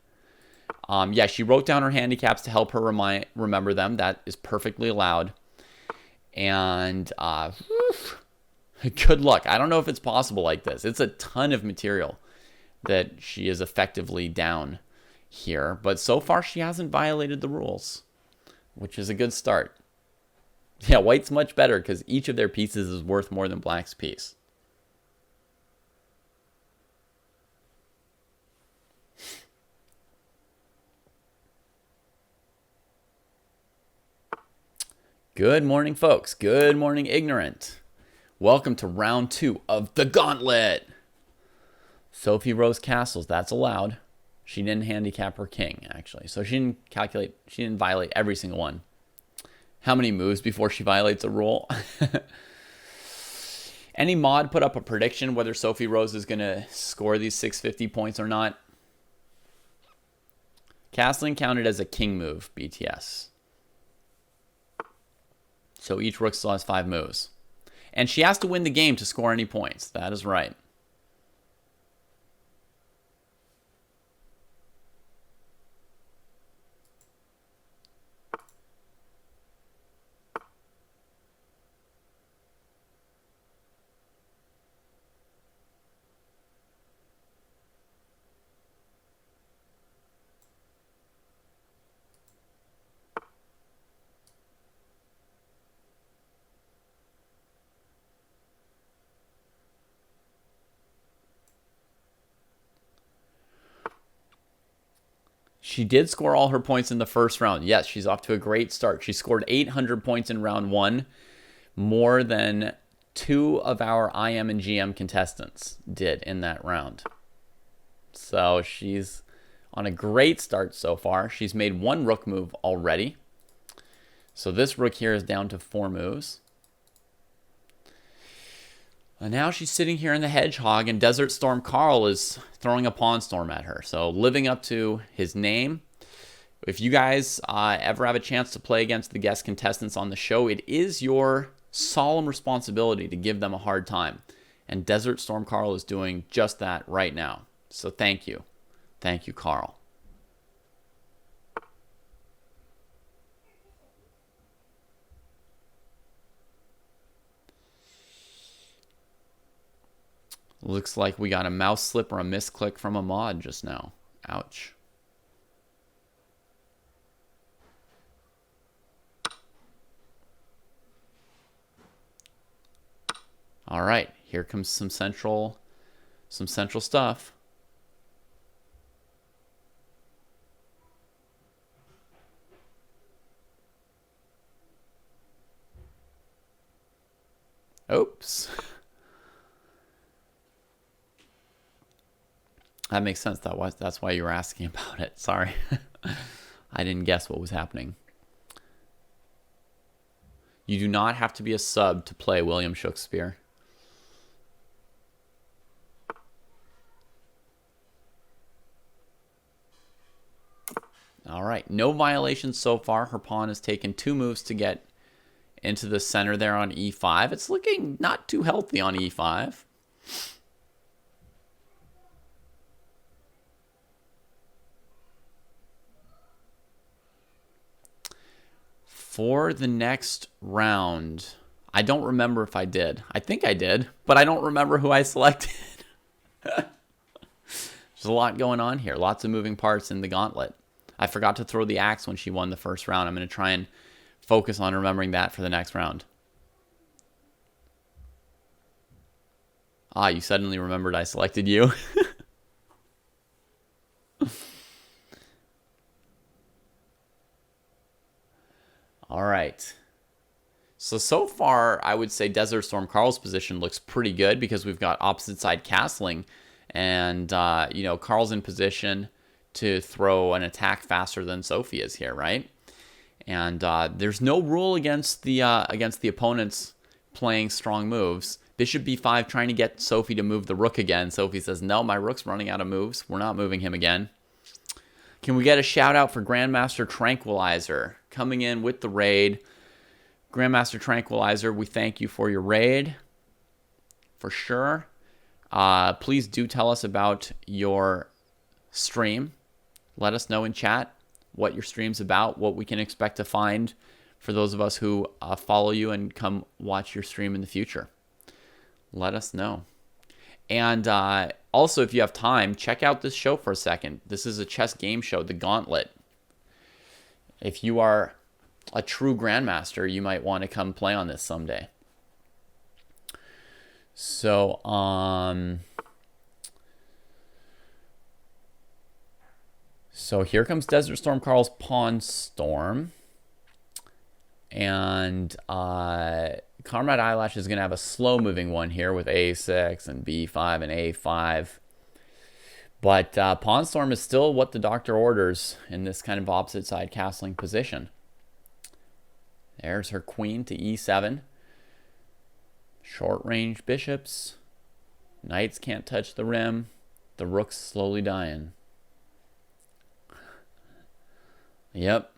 Yeah, she wrote down her handicaps to help her remember them. That is perfectly allowed. And good luck. I don't know if it's possible like this. It's a ton of material that she is effectively down here. But so far, she hasn't violated the rules, which is a good start. Yeah, white's much better because each of their pieces is worth more than black's piece. Good morning, folks. Good morning, ignorant. Welcome to round 2 of the gauntlet. Sophie Rose castles. That's allowed. She didn't handicap her king, actually. So she didn't violate every single one. How many moves before she violates a rule? Any mod put up a prediction whether Sophie Rose is going to score these 650 points or not? Castling counted as a king move, BTS. So each rook still has 5 moves. And she has to win the game to score any points. That is right. She did score all her points in the first round. Yes, she's off to a great start. She scored 800 points in round 1, more than 2 of our IM and GM contestants did in that round. So she's on a great start so far. She's made 1 rook move already. So this rook here is down to 4 moves. And now she's sitting here in the hedgehog, and Desert Storm Carl is throwing a pawn storm at her. So living up to his name. If you guys ever have a chance to play against the guest contestants on the show, it is your solemn responsibility to give them a hard time. And Desert Storm Carl is doing just that right now. So thank you. Thank you, Carl. Looks like we got a mouse slip or a misclick from a mod just now. Ouch. All right, here comes some central stuff. Oops. That makes sense. That's why you were asking about it. Sorry. I didn't guess what was happening. You do not have to be a sub to play William Shakespeare. All right, no violations so far. Her pawn has taken 2 moves to get into the center there on e5. It's looking not too healthy on e5. For the next round, I don't remember if I did. I think I did, but I don't remember who I selected. There's a lot going on here. Lots of moving parts in the gauntlet. I forgot to throw the axe when she won the first round. I'm going to try and focus on remembering that for the next round. Ah, you suddenly remembered I selected you. All right. So far, I would say Desert Storm Carl's position looks pretty good because we've got opposite side castling. And, you know, Carl's in position to throw an attack faster than Sophie is here, right? And there's no rule against the opponents playing strong moves. Bishop b5 trying to get Sophie to move the rook again. Sophie says, no, my rook's running out of moves. We're not moving him again. Can we get a shout out for Grandmaster Tranquilizer coming in with the raid? Grandmaster Tranquilizer, we thank you for your raid. For sure. Please do tell us about your stream. Let us know in chat what your stream's about, what we can expect to find for those of us who follow you and come watch your stream in the future. Let us know. And also, if you have time, check out this show for a second. This is a chess game show, The Gauntlet. If you are a true grandmaster, you might want to come play on this someday. So, so here comes Desert Storm Carl's Pawn Storm. And ComradeEyelash is going to have a slow-moving one here with a6 and b5 and a5. But Pawn Storm is still what the doctor orders in this kind of opposite side castling position. There's her queen to e7. Short-range bishops. Knights can't touch the rim. The rook's slowly dying. Yep.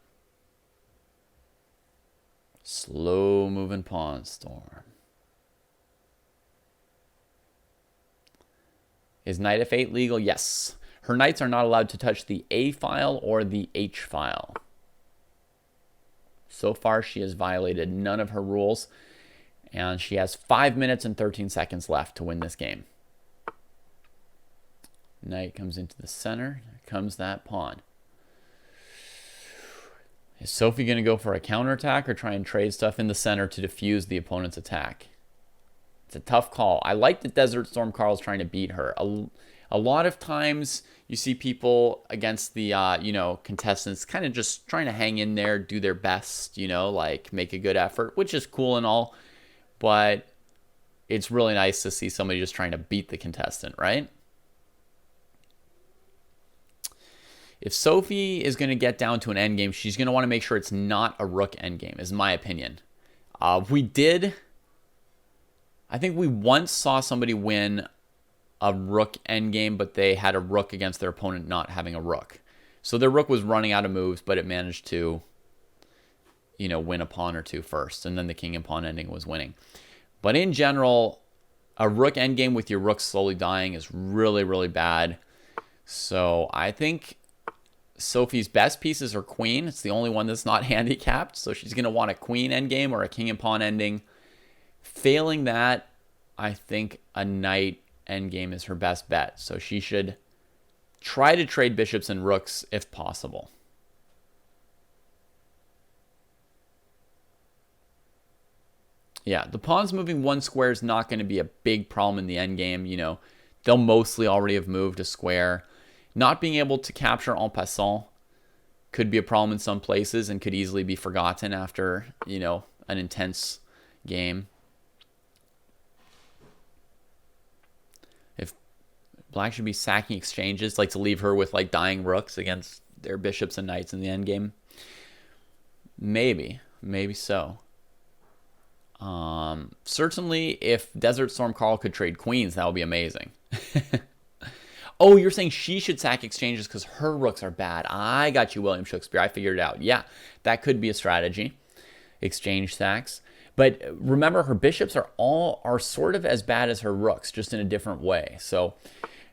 Slow-moving Pawn Storm. Is knight f8 legal? Yes. Her knights are not allowed to touch the A file or the H file. So far, she has violated none of her rules, and she has 5 minutes and 13 seconds left to win this game. Knight comes into the center. Here comes that pawn. Is Sophie going to go for a counterattack or try and trade stuff in the center to defuse the opponent's attack? It's a tough call. I like that Desert Storm Carl's trying to beat her. A lot of times you see people against the, you know, contestants kind of just trying to hang in there, do their best, you know, like make a good effort, which is cool and all. But it's really nice to see somebody just trying to beat the contestant, right? If Sophie is going to get down to an endgame, she's going to want to make sure it's not a rook endgame, is my opinion. I think we once saw somebody win a rook endgame, but they had a rook against their opponent not having a rook. So their rook was running out of moves, but it managed to, you know, win a pawn or two first, and then the king and pawn ending was winning. But in general, A rook endgame with your rook slowly dying is really, really bad. So I think Sophie's best piece is her queen. It's the only one that's not handicapped. So she's going to want a queen endgame or a king and pawn ending. Failing that, I think a knight endgame is her best bet. So she should try to trade bishops and rooks if possible. Yeah, the pawns moving one square is not going to be a big problem in the endgame. You know, they'll mostly already have moved a square. Not being able to capture en passant could be a problem in some places and could easily be forgotten after, you know, an intense game. If black should be sacking exchanges, like to leave her with like dying rooks against their bishops and knights in the endgame. Maybe so. Certainly, if Desert Storm Carl could trade queens, that would be amazing. Oh, you're saying she should sack exchanges because her rooks are bad. I got you, William Shakespeare. I figured it out. Yeah, that could be a strategy. Exchange sacks. But remember, her bishops are sort of as bad as her rooks, just in a different way. So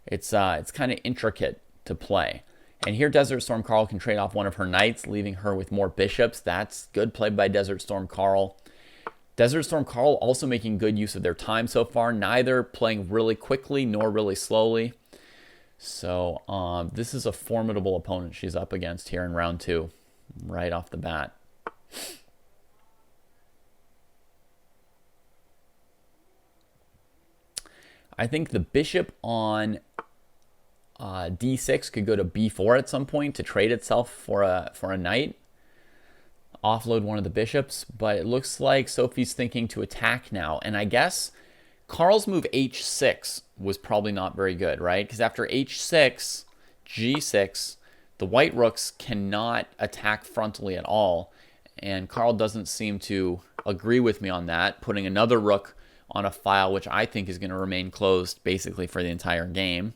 it's kind of intricate to play. And here Desert Storm Carl can trade off one of her knights, leaving her with more bishops. That's good play by Desert Storm Carl. Desert Storm Carl also making good use of their time so far, neither playing really quickly nor really slowly. So this is a formidable opponent she's up against here in round 2, right off the bat. I think the bishop on d6 could go to b4 at some point to trade itself for a knight. Offload one of the bishops, but it looks like Sophie's thinking to attack now. And I guess Carl's move h6 was probably not very good, right? Because after h6, g6, the white rooks cannot attack frontally at all. And Carl doesn't seem to agree with me on that, putting another rook on a file which I think is going to remain closed basically for the entire game.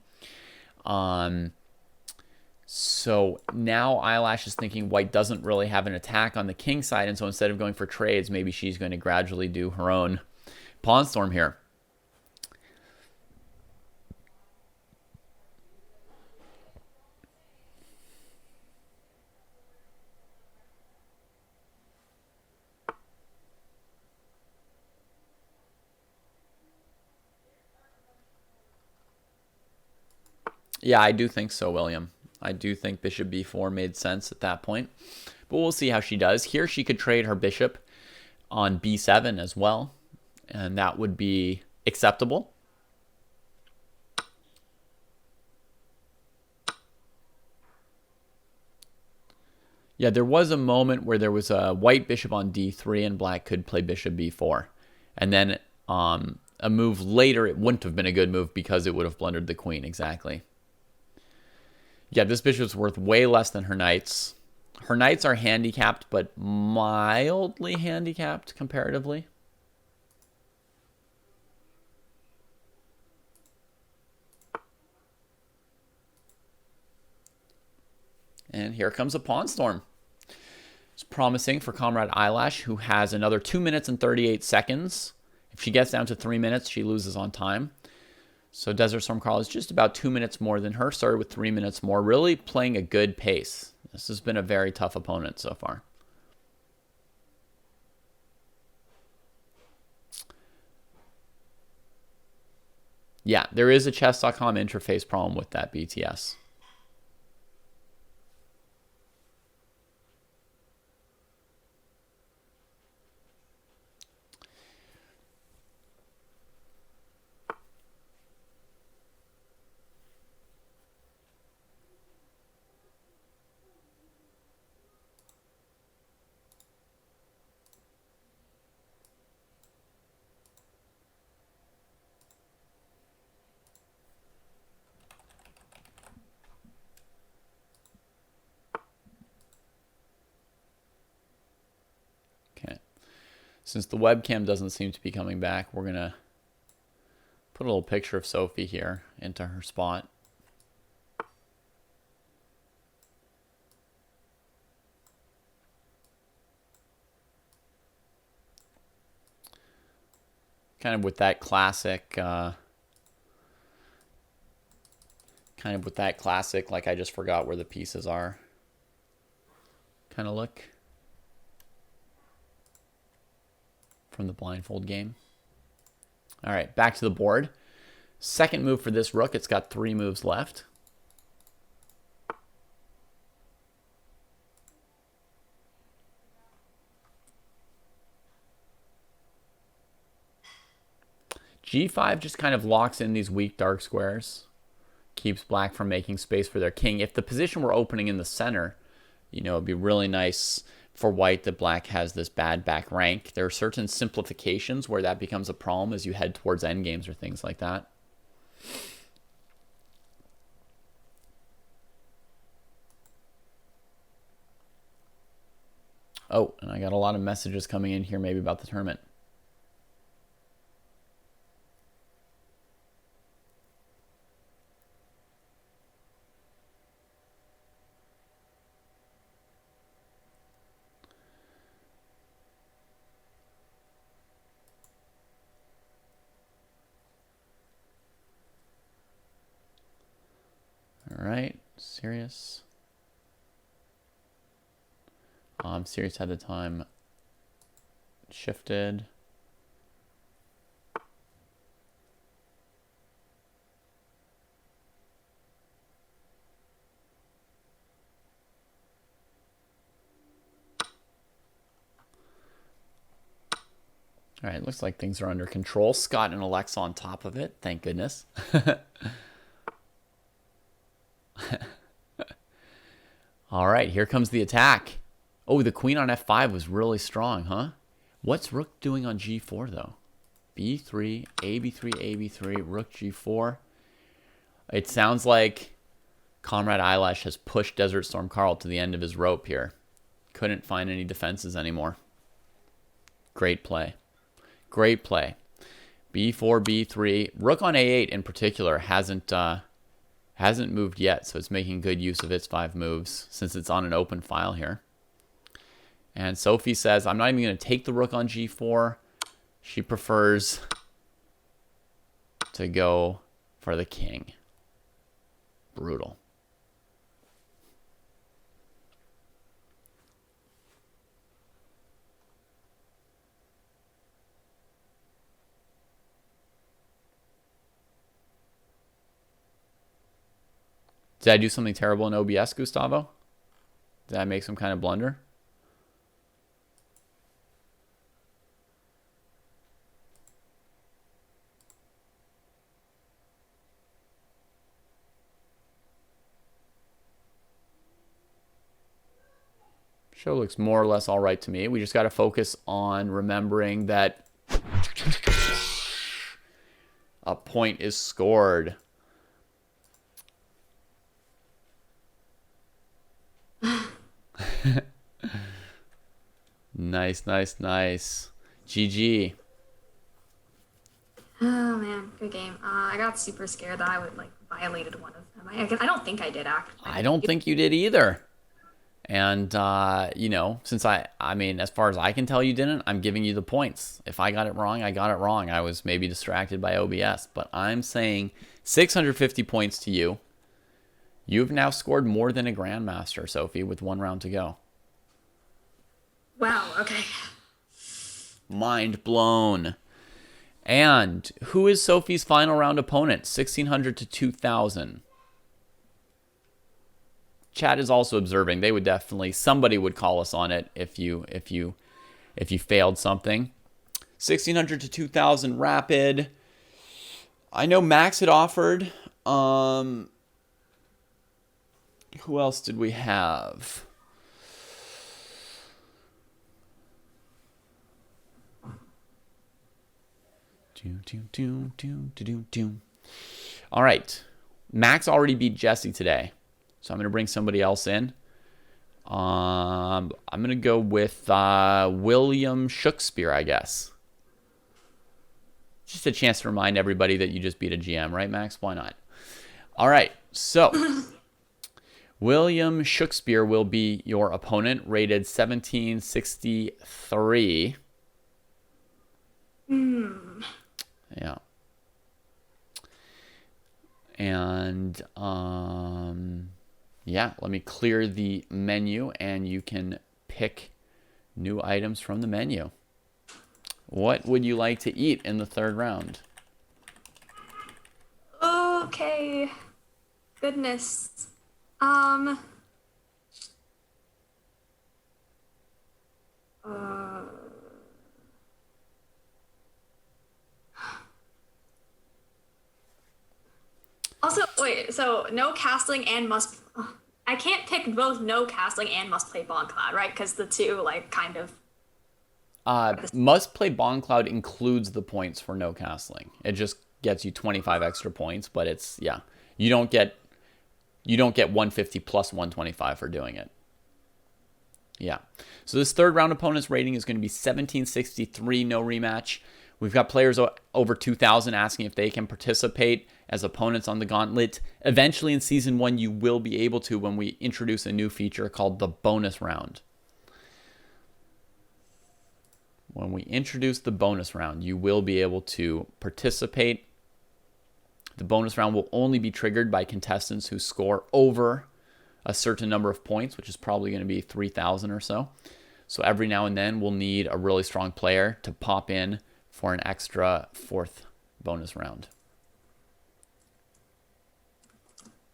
So now Eyelash is thinking white doesn't really have an attack on the king side, and so instead of going for trades, maybe she's going to gradually do her own pawn storm here. Yeah, I do think so, William. I do think bishop b4 made sense at that point. But we'll see how she does. Here she could trade her bishop on b7 as well, and that would be acceptable. Yeah, there was a moment where there was a white bishop on d3 and black could play bishop b4. And then a move later, it wouldn't have been a good move because it would have blundered the queen, exactly. Yeah, this bishop's worth way less than her knights. Her knights are handicapped, but mildly handicapped comparatively. And here comes a pawn storm. It's promising for Comrade Eyelash, who has another 2 minutes and 38 seconds. If she gets down to 3 minutes, she loses on time. So Desert Storm Carl is just about 2 minutes more than her. Started with 3 minutes more. Really playing a good pace. This has been a very tough opponent so far. Yeah, there is a chess.com interface problem with that BTS. Okay. Since the webcam doesn't seem to be coming back, we're going to put a little picture of Sophie here into her spot. Kind of with that classic, like I just forgot where the pieces are kind of look from the blindfold game. All right, back to the board. Second move for this rook. It's got 3 moves left. G5 just kind of locks in these weak dark squares. Keeps black from making space for their king. If the position were opening in the center, you know, it'd be really nice for white that black has this bad back rank. There are certain simplifications where that becomes a problem as you head towards endgames or things like that. Oh, and I got a lot of messages coming in here maybe about the tournament. All right, serious. Serious had the time shifted. All right, looks like things are under control. Scott and Alexa on top of it. Thank goodness. All right, here comes the attack. Oh, the queen on f5 was really strong, huh? What's rook doing on g4, though? b3, ab3, ab3, rook g4. It sounds like ComradeEyelash has pushed Desert Storm Carl to the end of his rope here. Couldn't find any defenses anymore. Great play. Great play. b4, b3. Rook on a8 in particular hasn't moved yet, so it's making good use of its 5 moves since it's on an open file here. And Sophie says, I'm not even going to take the rook on g4. She prefers to go for the king. Brutal. Did I do something terrible in OBS, Gustavo? Did I make some kind of blunder? Show looks more or less all right to me. We just got to focus on remembering that a point is scored. Nice, nice, nice. GG. Oh man, good game. I got super scared that I would like violated one of them. I don't think I did actually. I don't think you did either. And, you know, since I mean, as far as I can tell you didn't, I'm giving you the points. If I got it wrong, I got it wrong. I was maybe distracted by OBS. But I'm saying 650 points to you. You've now scored more than a grandmaster, Sophie, with 1 round to go. Wow, okay. Mind blown. And who is Sophie's final round opponent? 1,600 to 2,000. Chat is also observing. They would definitely, somebody would call us on it if you failed something. 1,600 to 2,000 rapid. I know Max had offered. Who else did we have? All right. Max already beat Jesse today. So I'm going to bring somebody else in. I'm going to go with William Shakespeare, I guess. Just a chance to remind everybody that you just beat a GM, right, Max? Why not? All right. So William Shakespeare will be your opponent, rated 1763. Yeah. And yeah, let me clear the menu and you can pick new items from the menu. What would you like to eat in the third round? Okay. Goodness. Um. Uh, Also, wait. So no castling and must. I can't pick both no castling and must play Bond Cloud, right? Because the two like kind of. Must play Bond Cloud includes the points for no castling. It just gets you 25 extra points, but it's, yeah, you don't get 150 plus 125 for doing it. Yeah. So this third round opponent's rating is going to be 1763, no rematch. We've got players over 2,000 asking if they can participate as opponents on the gauntlet. Eventually in Season 1, you will be able to when we introduce a new feature called the bonus round. When we introduce the bonus round, you will be able to participate. The bonus round will only be triggered by contestants who score over a certain number of points, which is probably going to be 3,000 or so. So every now and then we'll need a really strong player to pop in for an extra fourth bonus round.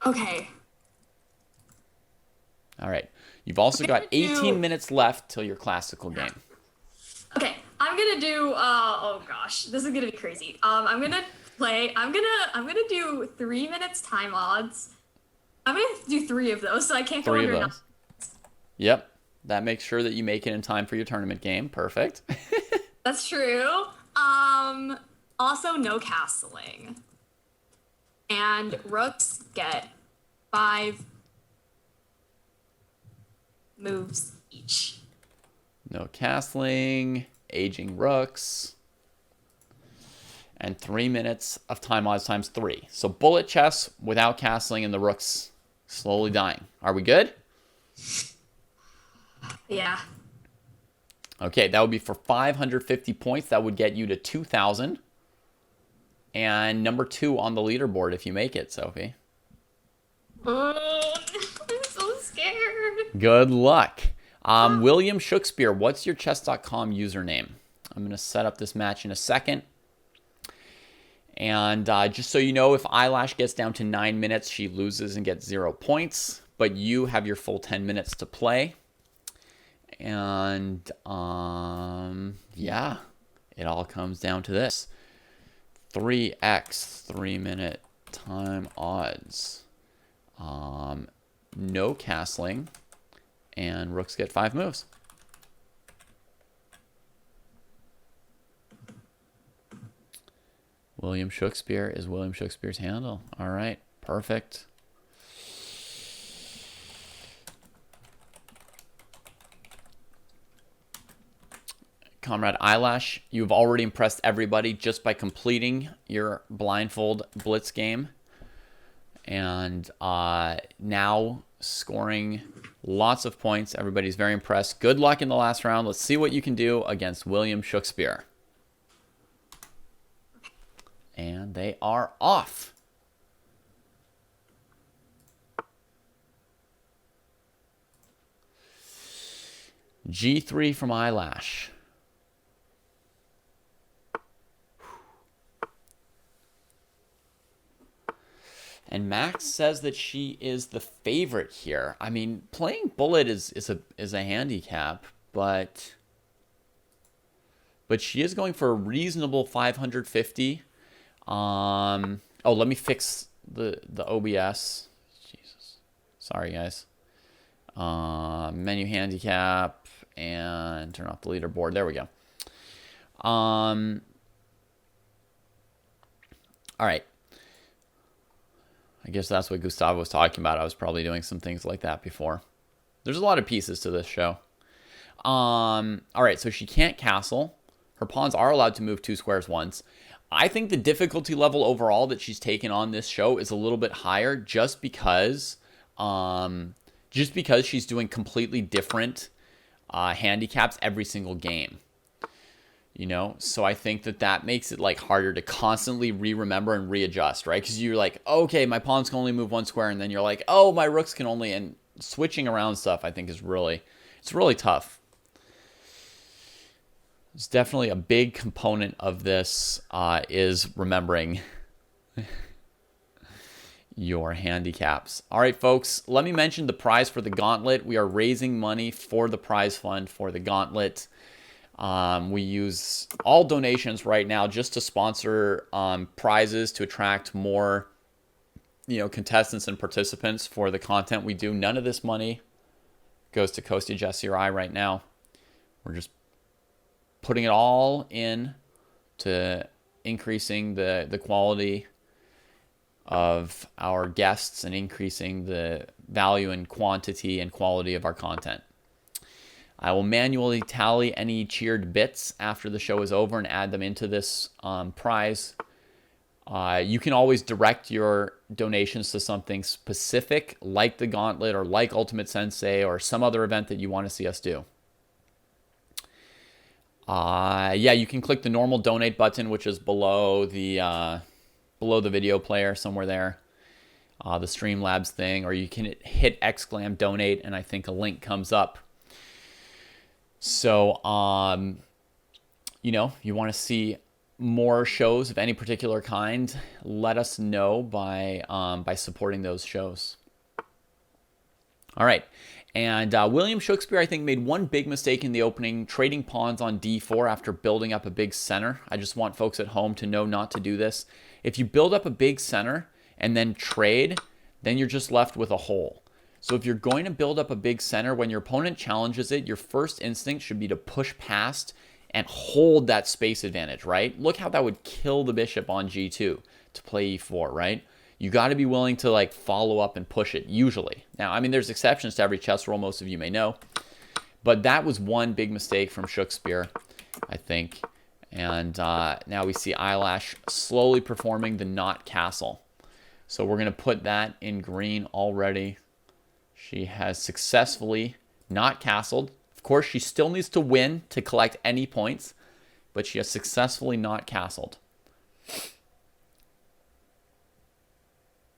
Okay. All right. You've also got 18 minutes left till your classical game. Okay, I'm gonna do. Oh gosh, this is gonna be crazy. I'm gonna do 3 minutes time odds. I'm gonna do 3 of those, so I can't go Three of under. those. Yep. That makes sure that you make it in time for your tournament game. Perfect. That's true. Also no castling. And rooks get 5 moves each. No castling, aging rooks, and 3 minutes of time odds times 3. So bullet chess without castling and the rooks slowly dying. Are we good? Yeah. Okay, that would be for 550 points. That would get you to 2,000. And number 2 on the leaderboard if you make it, Sophie. Oh, I'm so scared. Good luck. William Shakespeare, what's your chess.com username? I'm going to set up this match in a second. And just so you know, if Eyelash gets down to 9 minutes, she loses and gets 0 points. But you have your full 10 minutes to play. And yeah, it all comes down to this. 3x 3-minute time odds. No castling. And rooks get 5 moves. William Shakespeare is William Shakespeare's handle. All right, perfect. Comrade Eyelash, you've already impressed everybody just by completing your blindfold blitz game. And now scoring lots of points. Everybody's very impressed. Good luck in the last round. Let's see what you can do against William Shakespeare. And they are off. G3 from Eyelash. And Max says that she is the favorite here. I mean, playing bullet is a handicap, but she is going for a reasonable 550. Oh, let me fix the OBS. Jesus, sorry guys. Menu handicap and turn off the leaderboard. There we go. All right. I guess that's what Gustavo was talking about. I was probably doing some things like that before. There's a lot of pieces to this show. All right, so she can't castle. Her pawns are allowed to move 2 squares once. I think the difficulty level overall that she's taken on this show is a little bit higher just because she's doing completely different handicaps every single game. You know, so I think that that makes it like harder to constantly remember and readjust, right? Because you're like, okay, my pawns can only move one square, and then you're like, oh, my rooks can only, and switching around stuff I think is really, it's really tough. It's definitely a big component of this is remembering your handicaps. All right, folks, let me mention the prize for the gauntlet. We are raising money for the prize fund for the gauntlet. We use all donations right now just to sponsor prizes to attract more, you know, contestants and participants for the content we do. None of this money goes to Coasty, Jesse, or I right now. We're just putting it all in to increasing the quality of our guests and increasing the value and quantity and quality of our content. I will manually tally any cheered bits after the show is over and add them into this prize. You can always direct your donations to something specific, like the Gauntlet or like Ultimate Sensei or some other event that you want to see us do. Yeah, you can click the normal donate button, which is below the video player somewhere there. The Streamlabs thing, or you can hit ! donate, and I think a link comes up. So, you know, you want to see more shows of any particular kind, let us know by supporting those shows. All right. And William Shakespeare, I think, made one big mistake in the opening, trading pawns on d4 after building up a big center. I just want folks at home to know not to do this. If you build up a big center and then trade, then you're just left with a hole. So if you're going to build up a big center, when your opponent challenges it, your first instinct should be to push past and hold that space advantage, right? Look how that would kill the bishop on g2 to play e4, right? You got to be willing to like follow up and push it, usually. Now, I mean, there's exceptions to every chess rule, most of you may know. But that was one big mistake from Shakespeare, I think. And now we see Eyelash slowly performing the not castle. So we're going to put that in green already. She has successfully not castled. Of course, she still needs to win to collect any points, but she has successfully not castled.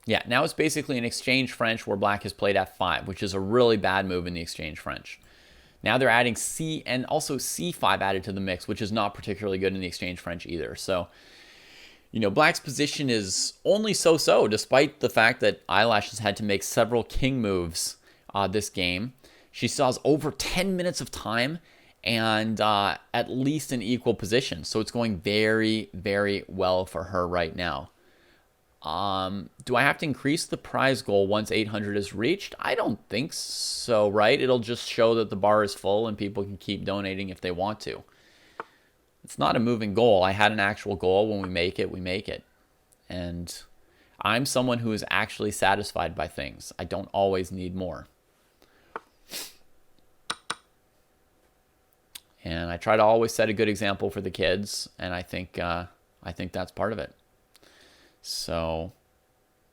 Yeah, now it's basically an exchange French where black has played f5, which is a really bad move in the exchange French. Now they're adding c and also c5 added to the mix, which is not particularly good in the exchange French either. So, you know, black's position is only so-so, despite the fact that Eyelash has had to make several king moves this game. She still has over 10 minutes of time and at least an equal position. So it's going very, very well for her right now. Do I have to increase the prize goal once 800 is reached? I don't think so, right? It'll just show that the bar is full and people can keep donating if they want to. It's not a moving goal. I had an actual goal. When we make it, we make it. And I'm someone who is actually satisfied by things. I don't always need more. And I try to always set a good example for the kids, and I think that's part of it. So,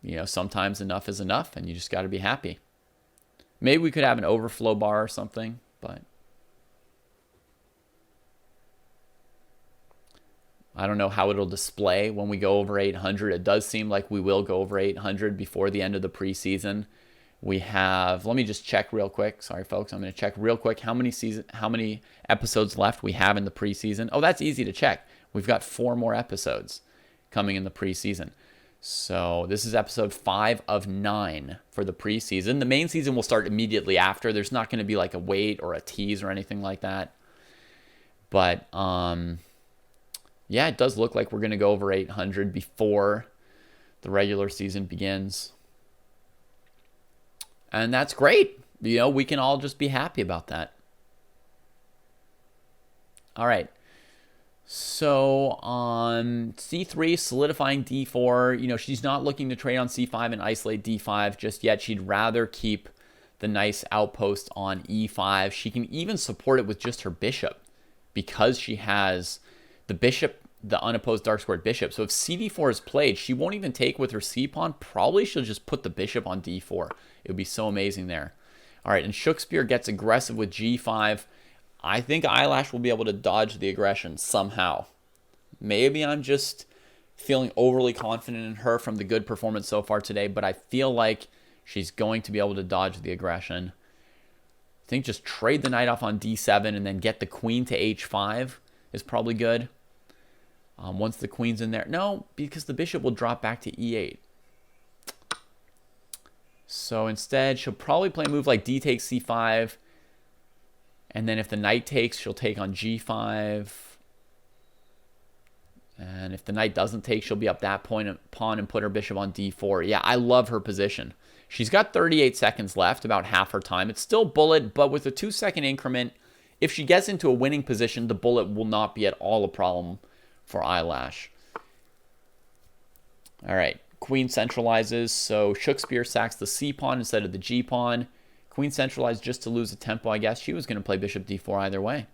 you know, sometimes enough is enough, and you just got to be happy. Maybe we could have an overflow bar or something, but I don't know how it'll display when we go over 800. It does seem like we will go over 800 before the end of the preseason. We have, let me just check real quick. Sorry, folks. I'm going to check real quick how many episodes left we have in the preseason. Oh, that's easy to check. We've got 4 more episodes coming in the preseason. So this is episode 5 of 9 for the preseason. The main season will start immediately after. There's not going to be like a wait or a tease or anything like that. But yeah, it does look like we're going to go over 800 before the regular season begins. And that's great. You know, we can all just be happy about that. All right. So on c3, solidifying d4, you know, she's not looking to trade on c5 and isolate d5 just yet. She'd rather keep the nice outpost on e5. She can even support it with just her bishop because she has the bishop, the unopposed dark squared bishop. So if cd4 is played, she won't even take with her c-pawn. Probably she'll just put the bishop on d4. It would be so amazing there. All right, and Shakespeare gets aggressive with g5. I think Eyelash will be able to dodge the aggression somehow. Maybe I'm just feeling overly confident in her from the good performance so far today, but I feel like she's going to be able to dodge the aggression. I think just trade the knight off on d7 and then get the queen to h5 is probably good. Once the queen's in there. No, because the bishop will drop back to e8. So instead, she'll probably play a move like d takes c5. And then if the knight takes, she'll take on g5. And if the knight doesn't take, she'll be up that pawn and put her bishop on d4. Yeah, I love her position. She's got 38 seconds left, about half her time. It's still bullet, but with a 2-second increment, if she gets into a winning position, the bullet will not be at all a problem for Eyelash. All right, queen centralizes, so Shakespeare sacks the c-pawn instead of the g-pawn. Queen centralized just to lose a tempo, I guess. She was going to play bishop d4 either way.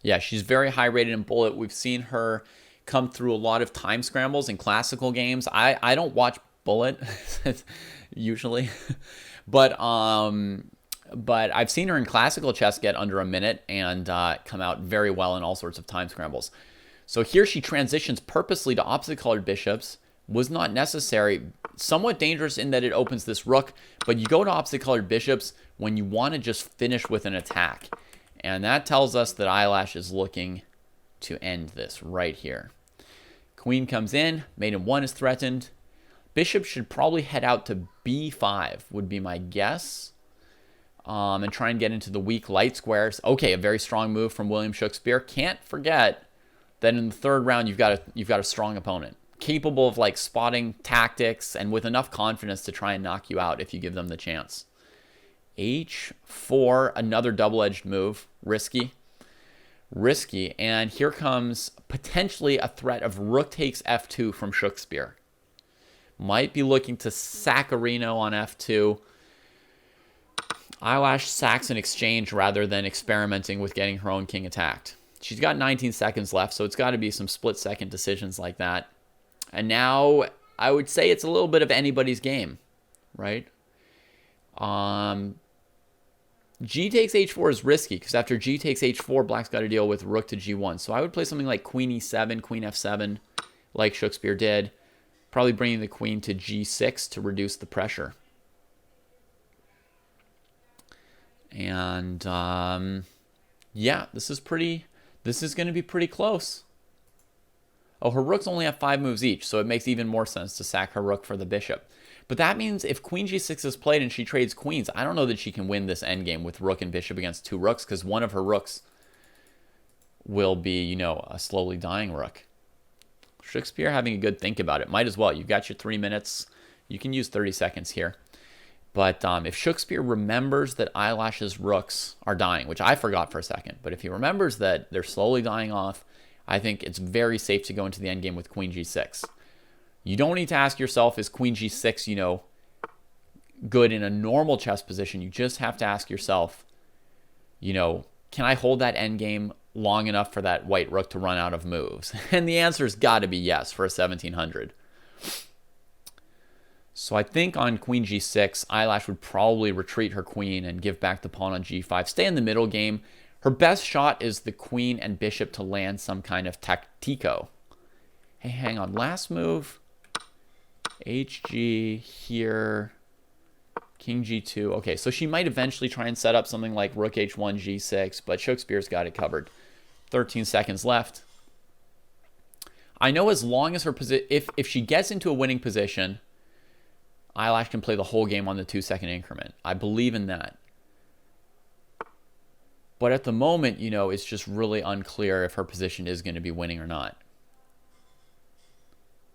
Yeah, she's very high rated in bullet. We've seen her come through a lot of time scrambles in classical games. I don't watch bullet usually, but I've seen her in classical chess get under a minute and come out very well in all sorts of time scrambles. So here she transitions purposely to opposite colored bishops. Was not necessary. Somewhat dangerous in that it opens this rook, but you go to opposite colored bishops when you want to just finish with an attack. And that tells us that Eyelash is looking to end this right here. Queen comes in, mate in 1 is threatened. Bishop should probably head out to b5 would be my guess. And try and get into the weak light squares. Okay, a very strong move from William Shakespeare. Can't forget that in the third round you've got a strong opponent, capable of like spotting tactics and with enough confidence to try and knock you out if you give them the chance. h4, another double-edged move, risky, and here comes potentially a threat of rook takes f2 from Shakespeare. Might be looking to sack a Reno on f2. Eyelash sacks an exchange rather than experimenting with getting her own king attacked. She's got 19 seconds left, so it's got to be some split-second decisions like that. And now I would say it's a little bit of anybody's game, right? G takes h4 is risky because after G takes h4, black's got to deal with rook to g1. So I would play something like queen e7, queen f7, like Shakespeare did. Probably bringing the queen to g6 to reduce the pressure. And yeah, this is going to be pretty close. Oh, her rooks only have 5 moves each, so it makes even more sense to sack her rook for the bishop. But that means if queen g6 is played and she trades queens, I don't know that she can win this endgame with rook and bishop against 2 rooks, because one of her rooks will be, you know, a slowly dying rook. Shakespeare having a good think about it. Might as well. You've got your 3 minutes. You can use 30 seconds here. But if Shakespeare remembers that Eyelash's rooks are dying, which I forgot for a second, but if he remembers that they're slowly dying off, I think it's very safe to go into the endgame with queen g6. You don't need to ask yourself, is queen g6, you know, good in a normal chess position? You just have to ask yourself, you know, can I hold that endgame long enough for that white rook to run out of moves? And the answer's got to be yes for a 1700. So I think on queen g6, Eyelash would probably retreat her queen and give back the pawn on g5. Stay in the middle game. Her best shot is the queen and bishop to land some kind of tactico. Hey, hang on. Last move. HG here. King g2. Okay, so she might eventually try and set up something like rook h1, g6, but Shakespeare's got it covered. 13 seconds left. I know as long as her position, if she gets into a winning position, Eyelash can play the whole game on the 2-second increment. I believe in that. But at the moment, you know, it's just really unclear if her position is going to be winning or not.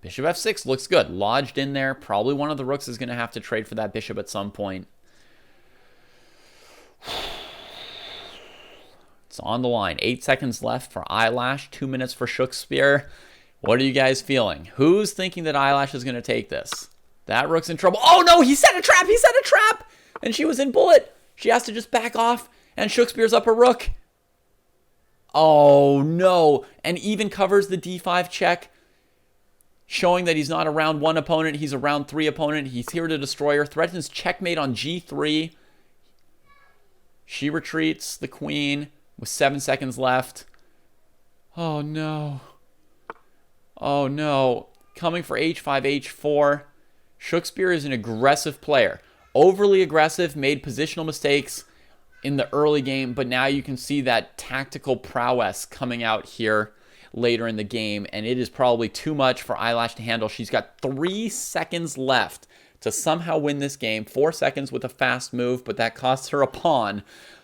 Bishop f6 looks good. Lodged in there. Probably one of the rooks is going to have to trade for that bishop at some point. It's on the line. 8 seconds left for Eyelash. 2 minutes for Shakespeare. What are you guys feeling? Who's thinking that Eyelash is going to take this? That rook's in trouble. Oh, no, he set a trap. He set a trap. And she was in bullet. She has to just back off. And Shakespeare's up her rook. Oh, no. And even covers the d5 check. showing that he's not a round 1 opponent. He's a round 3 opponent. He's here to destroy her. Threatens checkmate on g3. She retreats the queen with 7 seconds left. Oh, no. Oh, no. Coming for h5, h4. Shakespeare is an aggressive player. Overly aggressive, made positional mistakes in the early game, but now you can see that tactical prowess coming out here later in the game, and it is probably too much for Eyelash to handle. She's got 3 seconds left to somehow win this game. 4 seconds with a fast move, but that costs her a pawn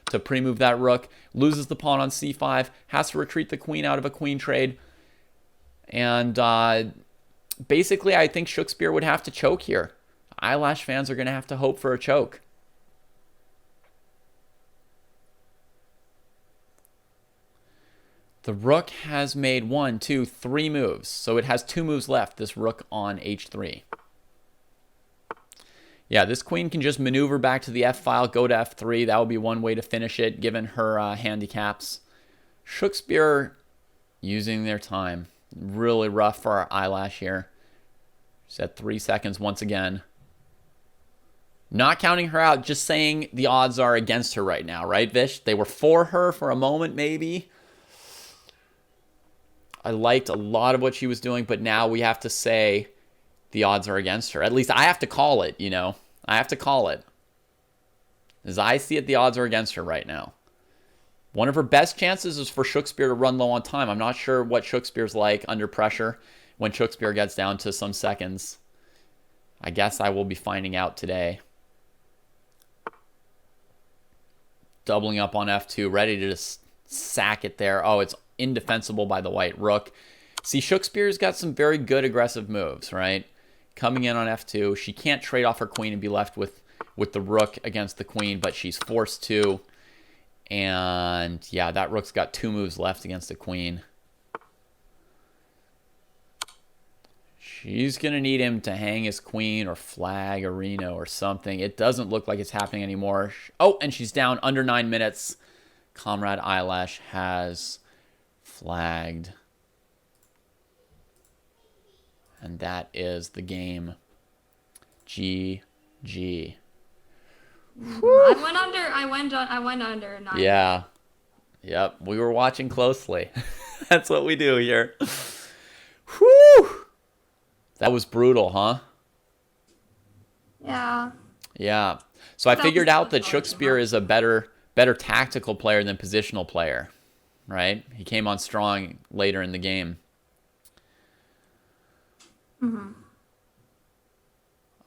to pre-move that rook. Loses the pawn on c5, has to retreat the queen out of a queen trade, and basically I think Shakespeare would have to choke here. Eyelash fans are going to have to hope for a choke. The rook has made 1, 2, 3 moves. So it has 2 moves left, this rook on h3. Yeah, this queen can just maneuver back to the f file, go to f3. That would be one way to finish it, given her handicaps. Shakespeare using their time. Really rough for our Eyelash here. She's at 3 seconds once again. Not counting her out, just saying the odds are against her right now, right, Vish? They were for her for a moment, maybe. I liked a lot of what she was doing, but now we have to say the odds are against her. At least I have to call it, you know. I have to call it. As I see it, the odds are against her right now. One of her best chances is for Shakespeare to run low on time. I'm not sure what Shakespeare's like under pressure when Shakespeare gets down to some seconds. I guess I will be finding out today. Doubling up on f2, ready to just sack it there. Oh, it's indefensible by the white rook. See, Shakespeare's got some very good aggressive moves, right? Coming in on f2. She can't trade off her queen and be left with the rook against the queen, but she's forced to. And yeah, that rook's got 2 moves left against the queen. She's going to need him to hang his queen or flag a Reno or something. It doesn't look like it's happening anymore. Oh, and she's down under 9 minutes. Comrade Eyelash has flagged. And that is the game. GG. I went under 9. Yeah. Yep. We were watching closely. That's what we do here. Whew. That was brutal, huh? Yeah. Yeah. So I figured out that Shakespeare is a better tactical player than positional player, right? He came on strong later in the game. Mm-hmm.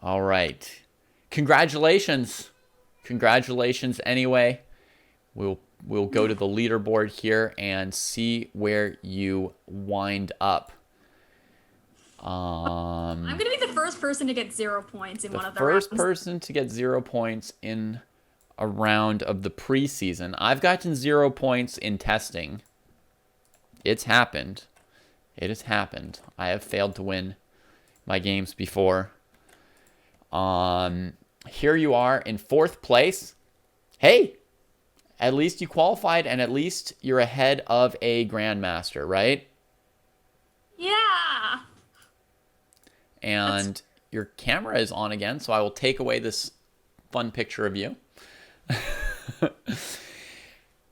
All right. Congratulations. Congratulations anyway. We'll go to the leaderboard here and see where you wind up. I'm going to be the first person to get 0 points in one of the rounds. The first rounds. person to get 0 points in a round of the preseason. I've gotten 0 points in testing. It's happened. It has happened. I have failed to win my games before. Here you are in 4th place. Hey, at least you qualified, and at least you're ahead of a grandmaster, right? Yeah. And your camera is on again, so I will take away this fun picture of you.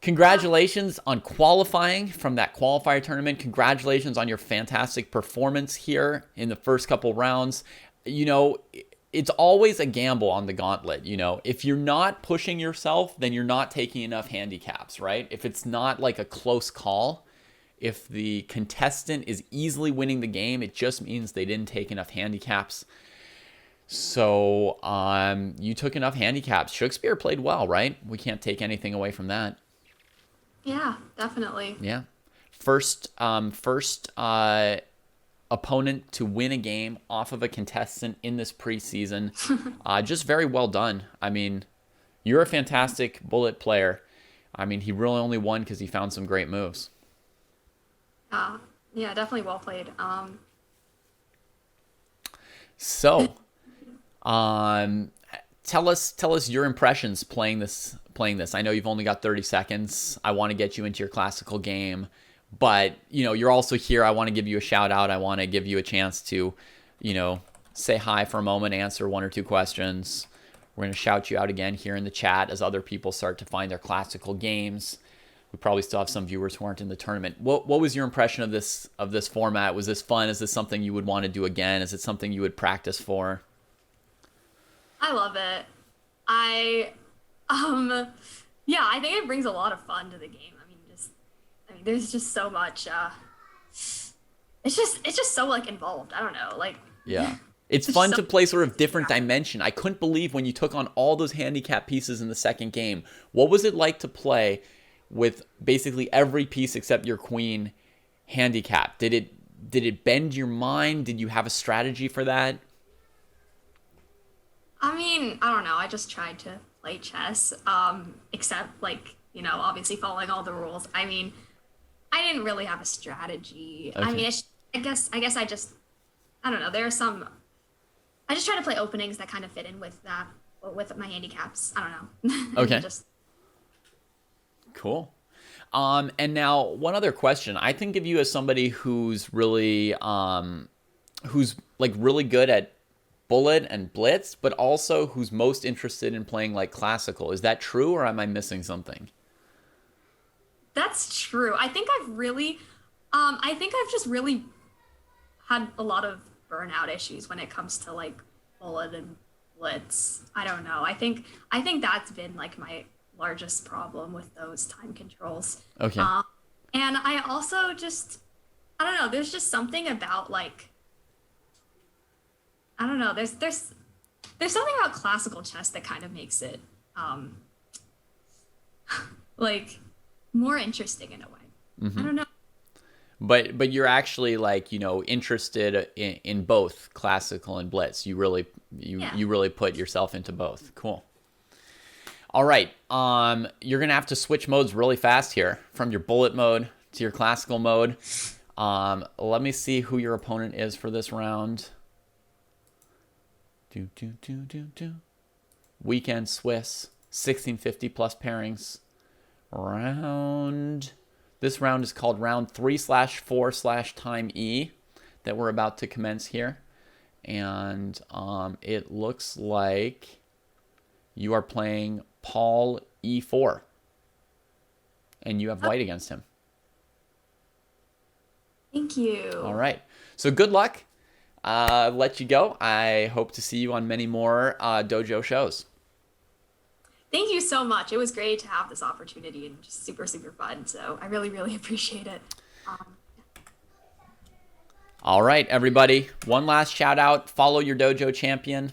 Congratulations on qualifying from that qualifier tournament. Congratulations on your fantastic performance here in the first couple rounds. You know, it's always a gamble on the gauntlet. You know, if you're not pushing yourself, then you're not taking enough handicaps, right? If it's not like a close call, if the contestant is easily winning the game, it just means they didn't take enough handicaps. So you took enough handicaps. Shakespeare played well, right? We can't take anything away from that. Yeah, definitely. Yeah. First opponent to win a game off of a contestant in this preseason. Just very well done. I mean, you're a fantastic bullet player. I mean, he really only won because he found some great moves. Yeah, definitely well played. So, tell us your impressions playing this. I know you've only got 30 seconds. I want to get you into your classical game. But, you know, you're also here. I want to give you a shout out. I want to give you a chance to, you know, say hi for a moment, answer one or two questions. We're going to shout you out again here in the chat as other people start to find their classical games. We probably still have some viewers who aren't in the tournament. What was your impression of this format? Was this fun? Is this something you would want to do again? Is it something you would practice for? I love it. Yeah, I think it brings a lot of fun to the game. I mean, there's just so much. It's just so like involved. I don't know, like. Yeah. It's fun to play sort of different dimension. I couldn't believe when you took on all those handicap pieces in the second game. What was it like to play with basically every piece except your queen handicap? Did it bend your mind? Did you have a strategy for that? I mean, I don't know. I just tried to play chess, except like, obviously following all the rules. I mean, I didn't really have a strategy. Okay. I mean, I guess I don't know. There are some. I just try to play openings that kind of fit in with that, with my handicaps. I don't know. Okay. Just. Cool. And now one other question. I think of you as somebody who's really, who's like really good at bullet and blitz, but also who's most interested in playing like classical. Is that true, or am I missing something? That's true. I think I've just really had a lot of burnout issues when it comes to like bullet and blitz. I don't know. I think that's been like my largest problem with those time controls. Okay. And I also just, I don't know. There's just something about like, I don't know. There's something about classical chess that kind of makes it like more interesting in a way. I don't know. But you're actually like, interested in both classical and blitz. You really you really put yourself into both. Cool. All right. You're gonna have to switch modes really fast here from your bullet mode to your classical mode. Let me see who your opponent is for this round. Weekend Swiss, 1650 plus pairings. This round is called round 3/4/time E that we're about to commence here. And it looks like you are playing Paul E4. And you have white against him. Thank you. All right. So good luck. Let you go. I hope to see you on many more dojo shows. Thank you so much. It was great to have this opportunity and just super, super fun. So I really, really appreciate it. All right, everybody. One last shout out. Follow your dojo champion.